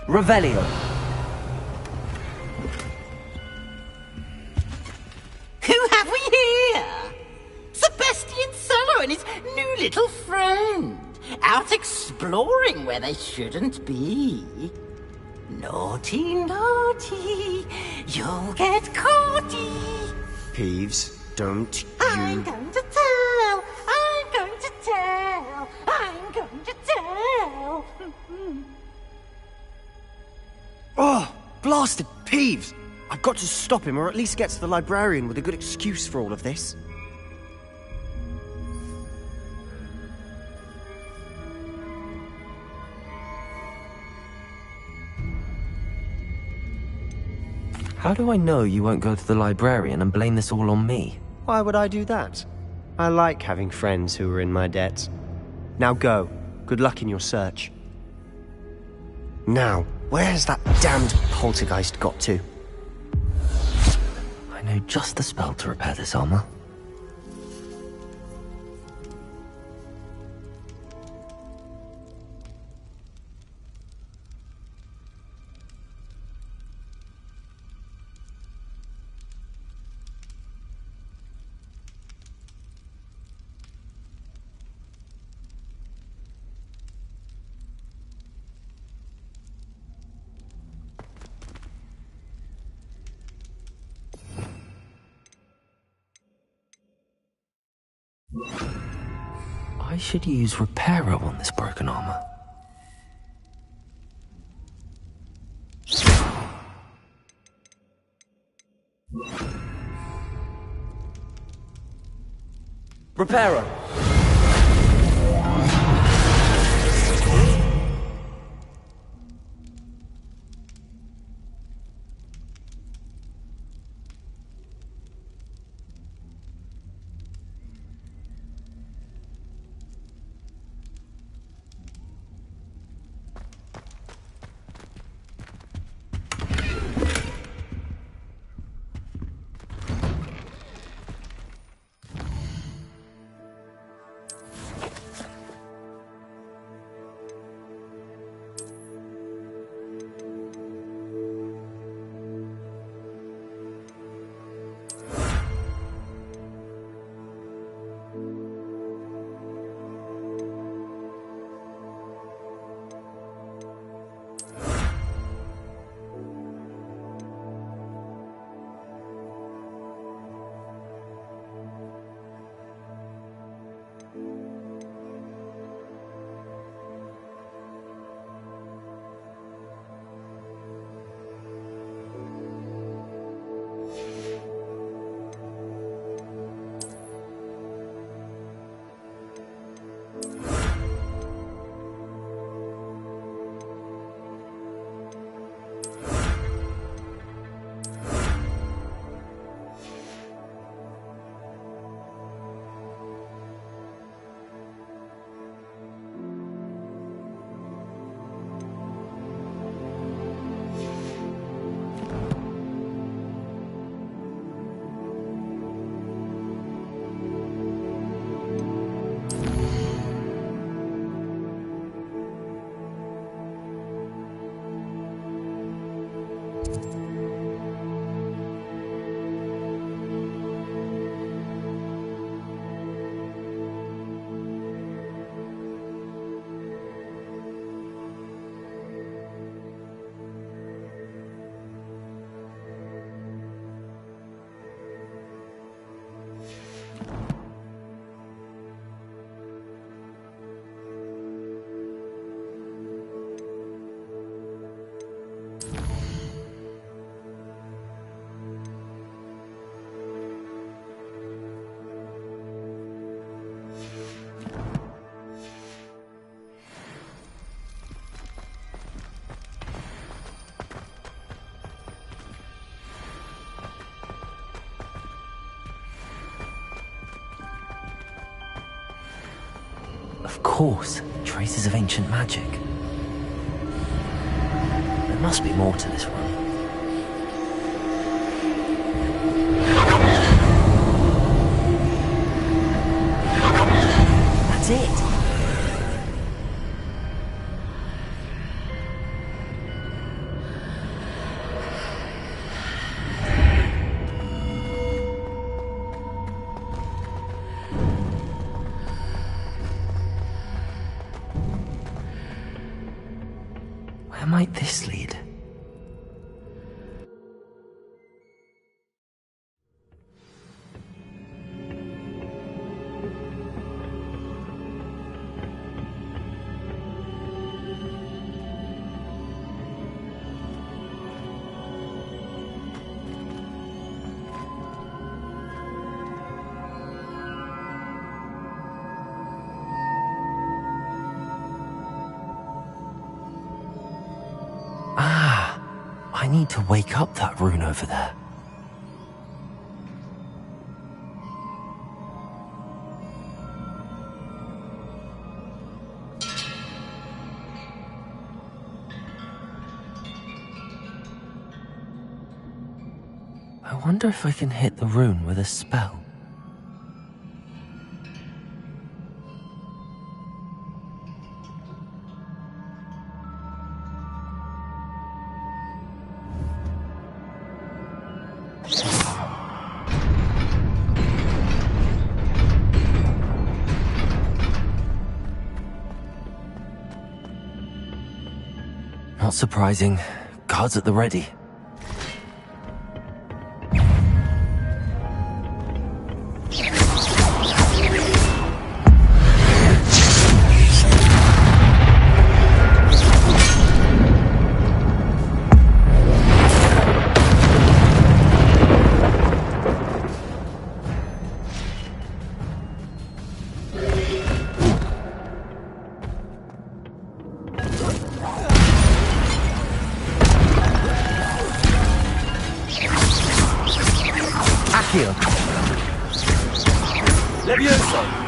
Revelio! Who have we here? Sebastian Cello and his new little friend. Out exploring. exploring where they shouldn't be. Naughty, naughty, you'll get caughty. Peeves, don't I'm you... going to tell, I'm going to tell, I'm going to tell. Oh, blasted Peeves! I've got to stop him, or at least get to the librarian with a good excuse for all of this. How do I know you won't go to the librarian and blame this all on me? Why would I do that? I like having friends who are in my debt. Now go. Good luck in your search. Now, where's that damned poltergeist got to? I know just the spell to repair this armor. I should use Reparo on this broken armor. Reparo! Of course, traces of ancient magic. There must be more to this room. That's it! Where might this lead? I need to wake up that rune over there. I wonder if I can hit the rune with a spell. Not surprising. Guards at the ready. Levioso!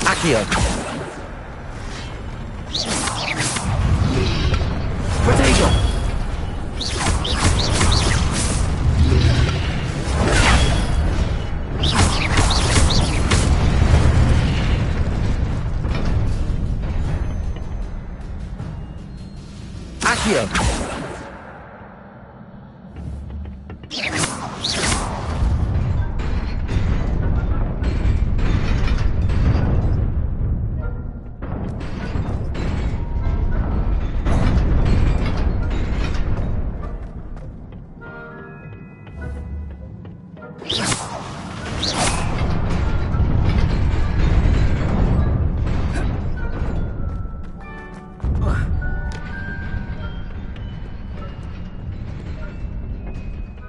Accio. Potato! Accio.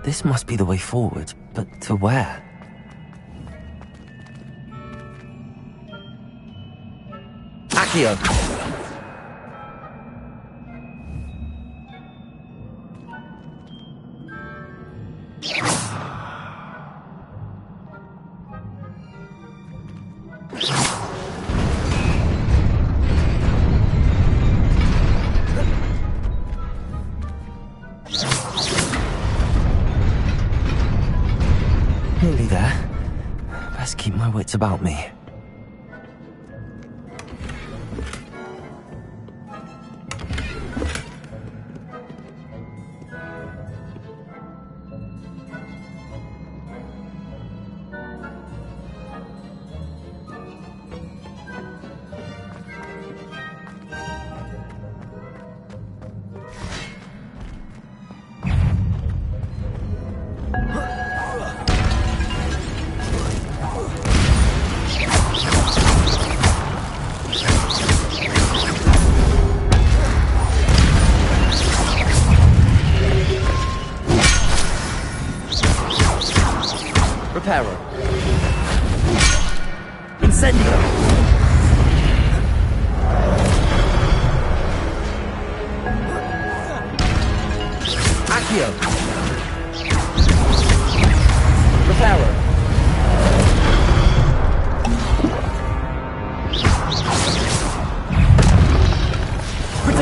This must be the way forward, but to where? Accio! Nearly there. Best keep my wits about me.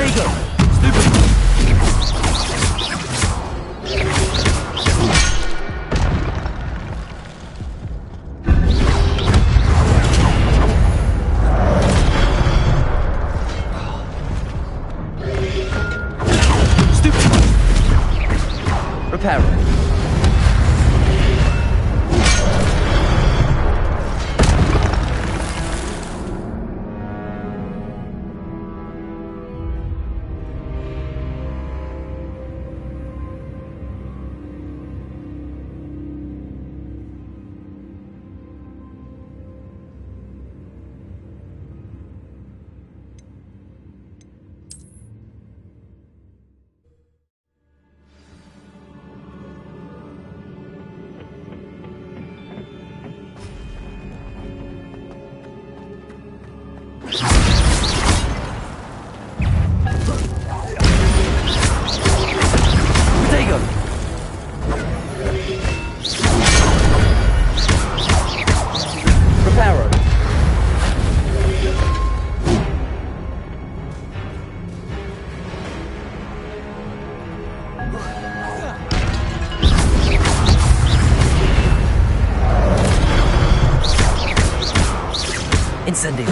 Potato! Stupid! Reparo. Incendio.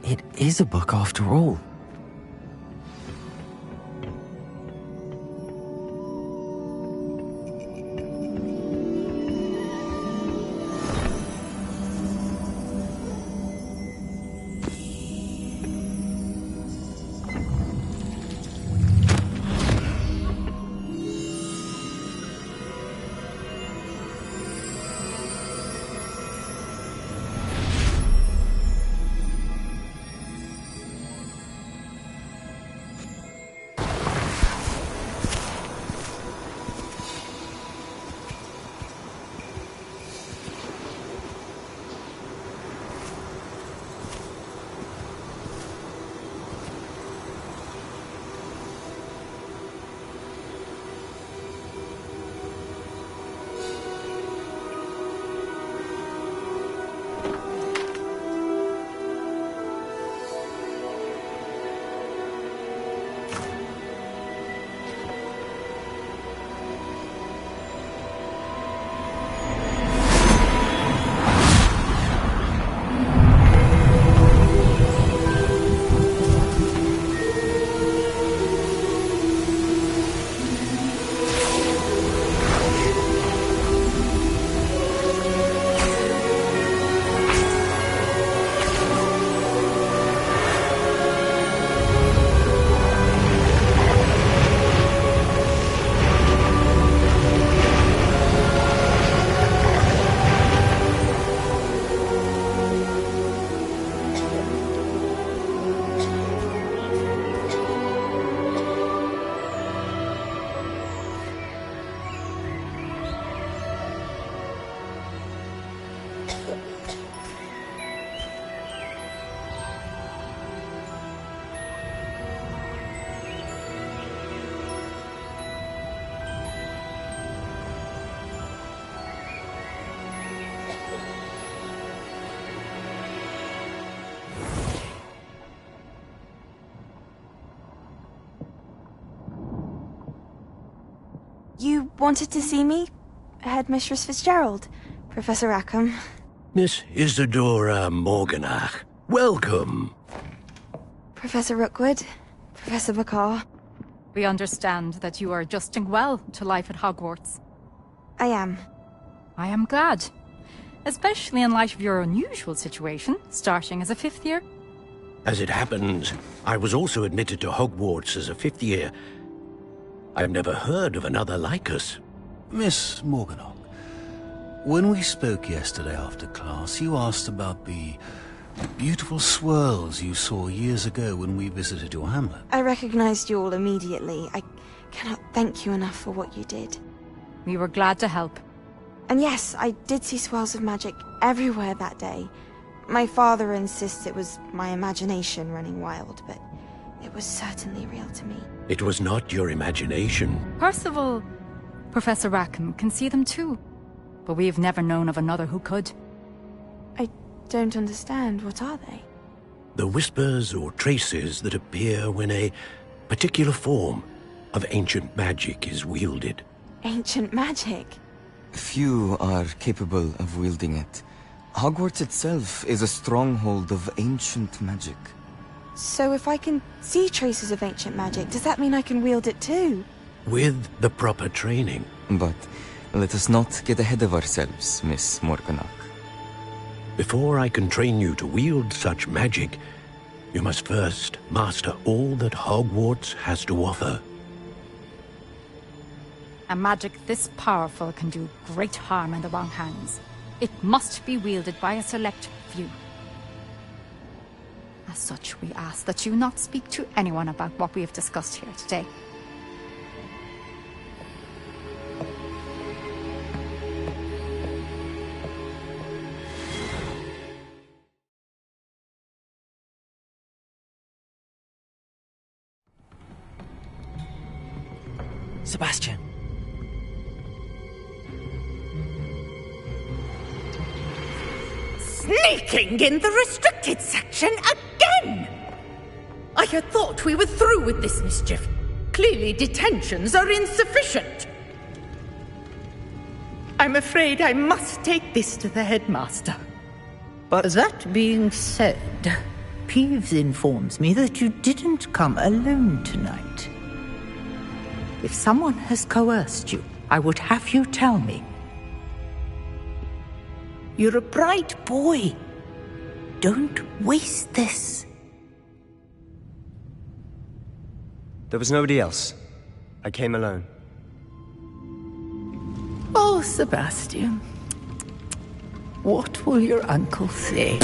It is a book after all. You wanted to see me? Headmistress Fitzgerald, Professor Rackham. Miss Isadora Morganach, welcome. Professor Rookwood, Professor Bakar. We understand that you are adjusting well to life at Hogwarts. I am. I am glad. Especially in light of your unusual situation, starting as a 5th year. As it happens, I was also admitted to Hogwarts as a 5th year. I've never heard of another like us. Miss Morganach, when we spoke yesterday after class, you asked about the beautiful swirls you saw years ago when we visited your hamlet. I recognized you all immediately. I cannot thank you enough for what you did. We were glad to help. And yes, I did see swirls of magic everywhere that day. My father insists it was my imagination running wild, but it was certainly real to me. It was not your imagination. Percival, Professor Rackham can see them too. But we have never known of another who could. I don't understand. What are they? The whispers or traces that appear when a particular form of ancient magic is wielded. Ancient magic? Few are capable of wielding it. Hogwarts itself is a stronghold of ancient magic. So if I can see traces of ancient magic, does that mean I can wield it too? With the proper training. But let us not get ahead of ourselves, Miss Morganach. Before I can train you to wield such magic, you must first master all that Hogwarts has to offer. A magic this powerful can do great harm in the wrong hands. It must be wielded by a select few. As such, we ask that you not speak to anyone about what we have discussed here today. Sebastian. Sneaking in the restricted section again! I had thought we were through with this mischief. Clearly detentions are insufficient. I'm afraid I must take this to the headmaster. But that being said, Peeves informs me that you didn't come alone tonight. If someone has coerced you, I would have you tell me. You're a bright boy. Don't waste this. There was nobody else. I came alone. Oh, Sebastian. What will your uncle say?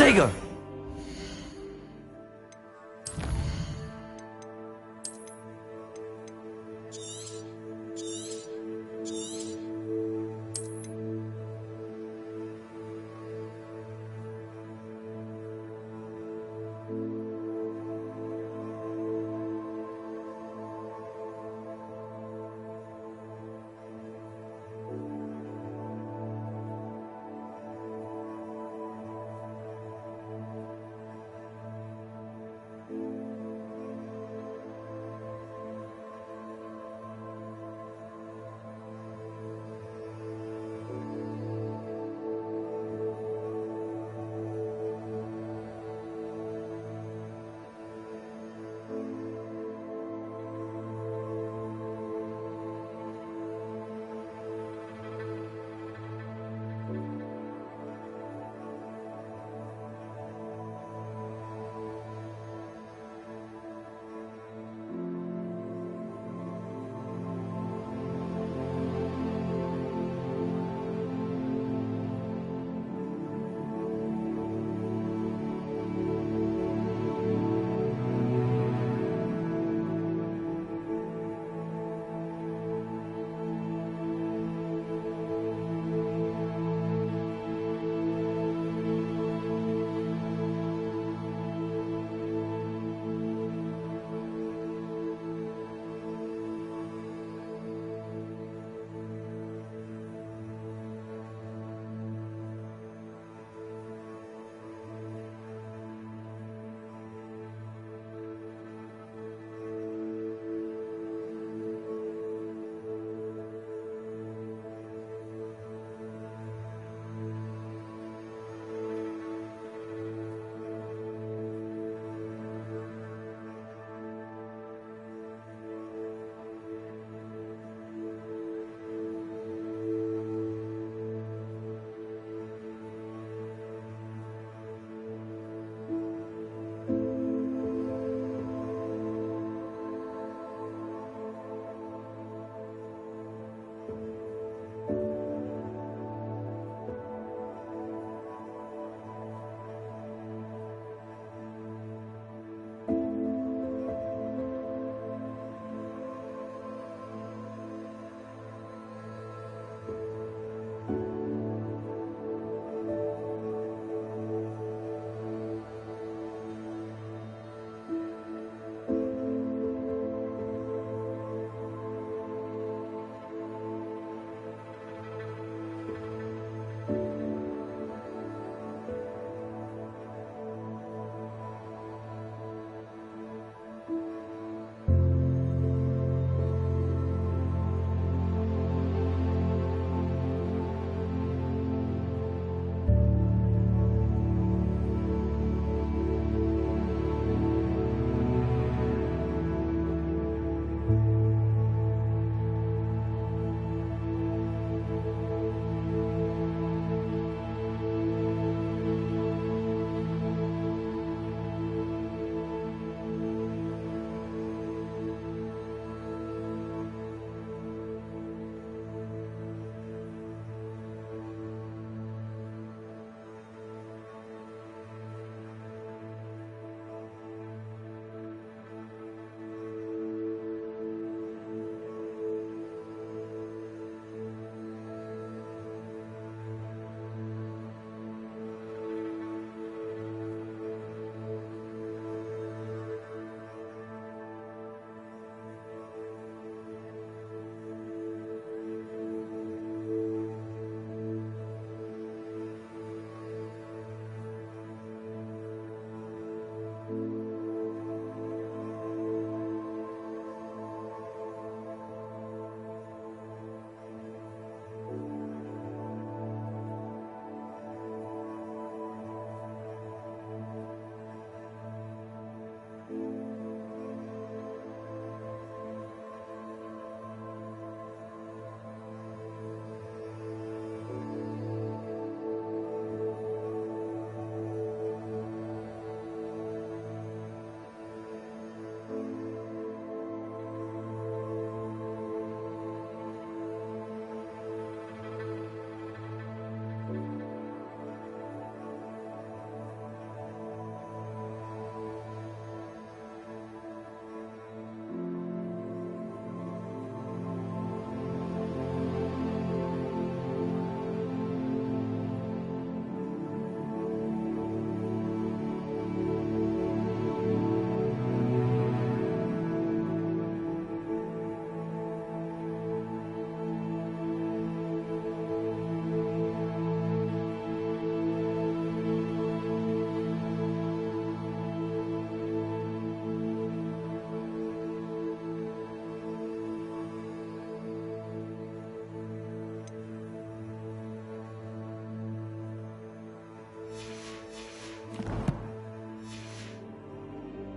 Protego!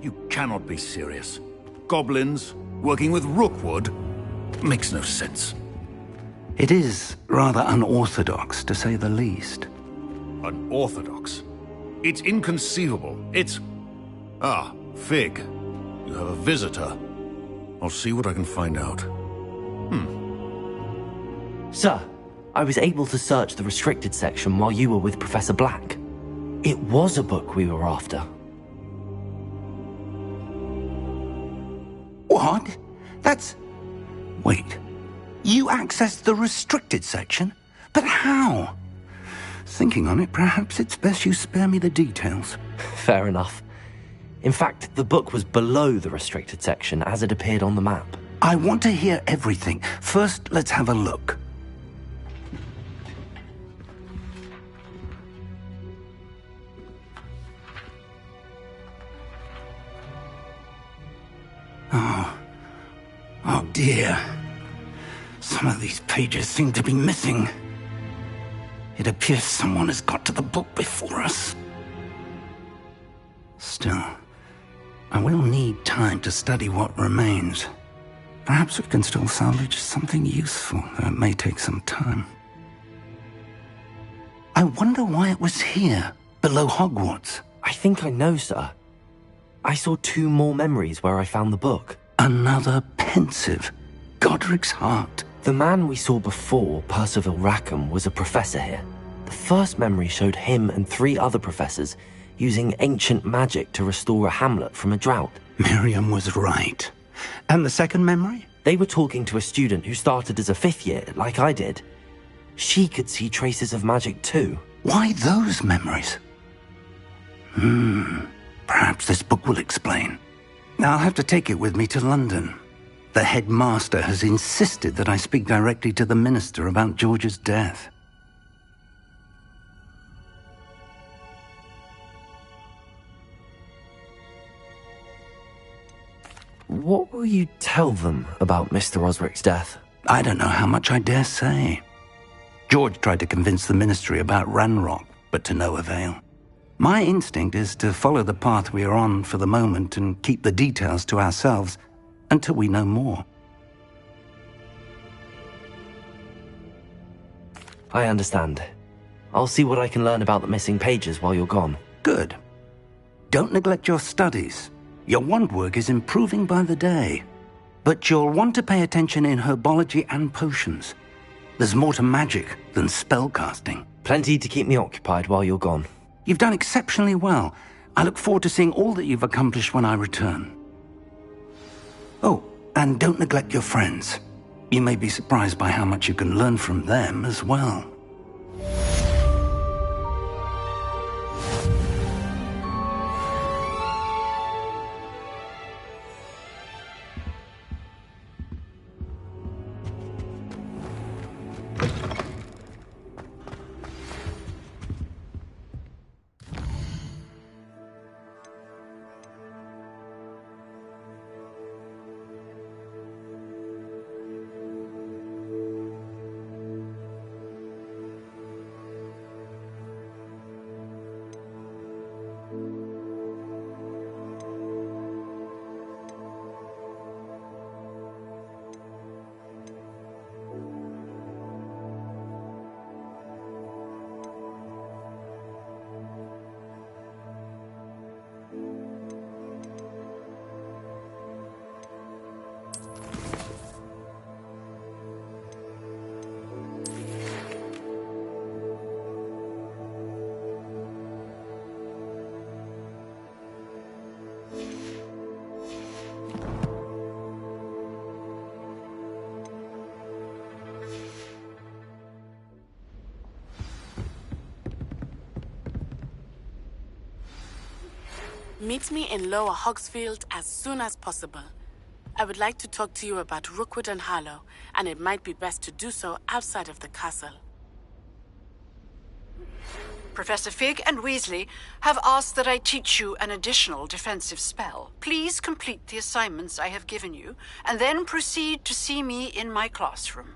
You cannot be serious. Goblins working with Rookwood makes no sense. It is rather unorthodox, to say the least. Unorthodox? It's inconceivable. It's... Ah, Fig. You have a visitor. I'll see what I can find out. Sir, I was able to search the restricted section while you were with Professor Black. It was a book we were after. What? That's... Wait. You accessed the restricted section? But how? Thinking on it, perhaps it's best you spare me the details. Fair enough. In fact, the book was below the restricted section as it appeared on the map. I want to hear everything. First, let's have a look. Oh dear. Some of these pages seem to be missing. It appears someone has got to the book before us. Still, I will need time to study what remains. Perhaps we can still salvage something useful, though it may take some time. I wonder why it was here, below Hogwarts. I think I know, sir. I saw 2 more memories where I found the book. Another pensive. Godric's heart. The man we saw before, Percival Rackham, was a professor here. The first memory showed him and 3 other professors using ancient magic to restore a hamlet from a drought. Miriam was right. And the second memory? They were talking to a student who started as a 5th year, like I did. She could see traces of magic too. Why those memories? Perhaps this book will explain. I'll have to take it with me to London. The headmaster has insisted that I speak directly to the minister about George's death. What will you tell them about Mr. Osric's death? I don't know how much I dare say. George tried to convince the ministry about Ranrock, but to no avail. My instinct is to follow the path we are on for the moment and keep the details to ourselves until we know more. I understand. I'll see what I can learn about the missing pages while you're gone. Good. Don't neglect your studies. Your wand work is improving by the day. But you'll want to pay attention in herbology and potions. There's more to magic than spellcasting. Plenty to keep me occupied while you're gone. You've done exceptionally well. I look forward to seeing all that you've accomplished when I return. Oh, and don't neglect your friends. You may be surprised by how much you can learn from them as well. Meet me in Lower Hogsfield as soon as possible. I would like to talk to you about Rookwood and Harlow, and it might be best to do so outside of the castle. Professor Fig and Weasley have asked that I teach you an additional defensive spell. Please complete the assignments I have given you, and then proceed to see me in my classroom.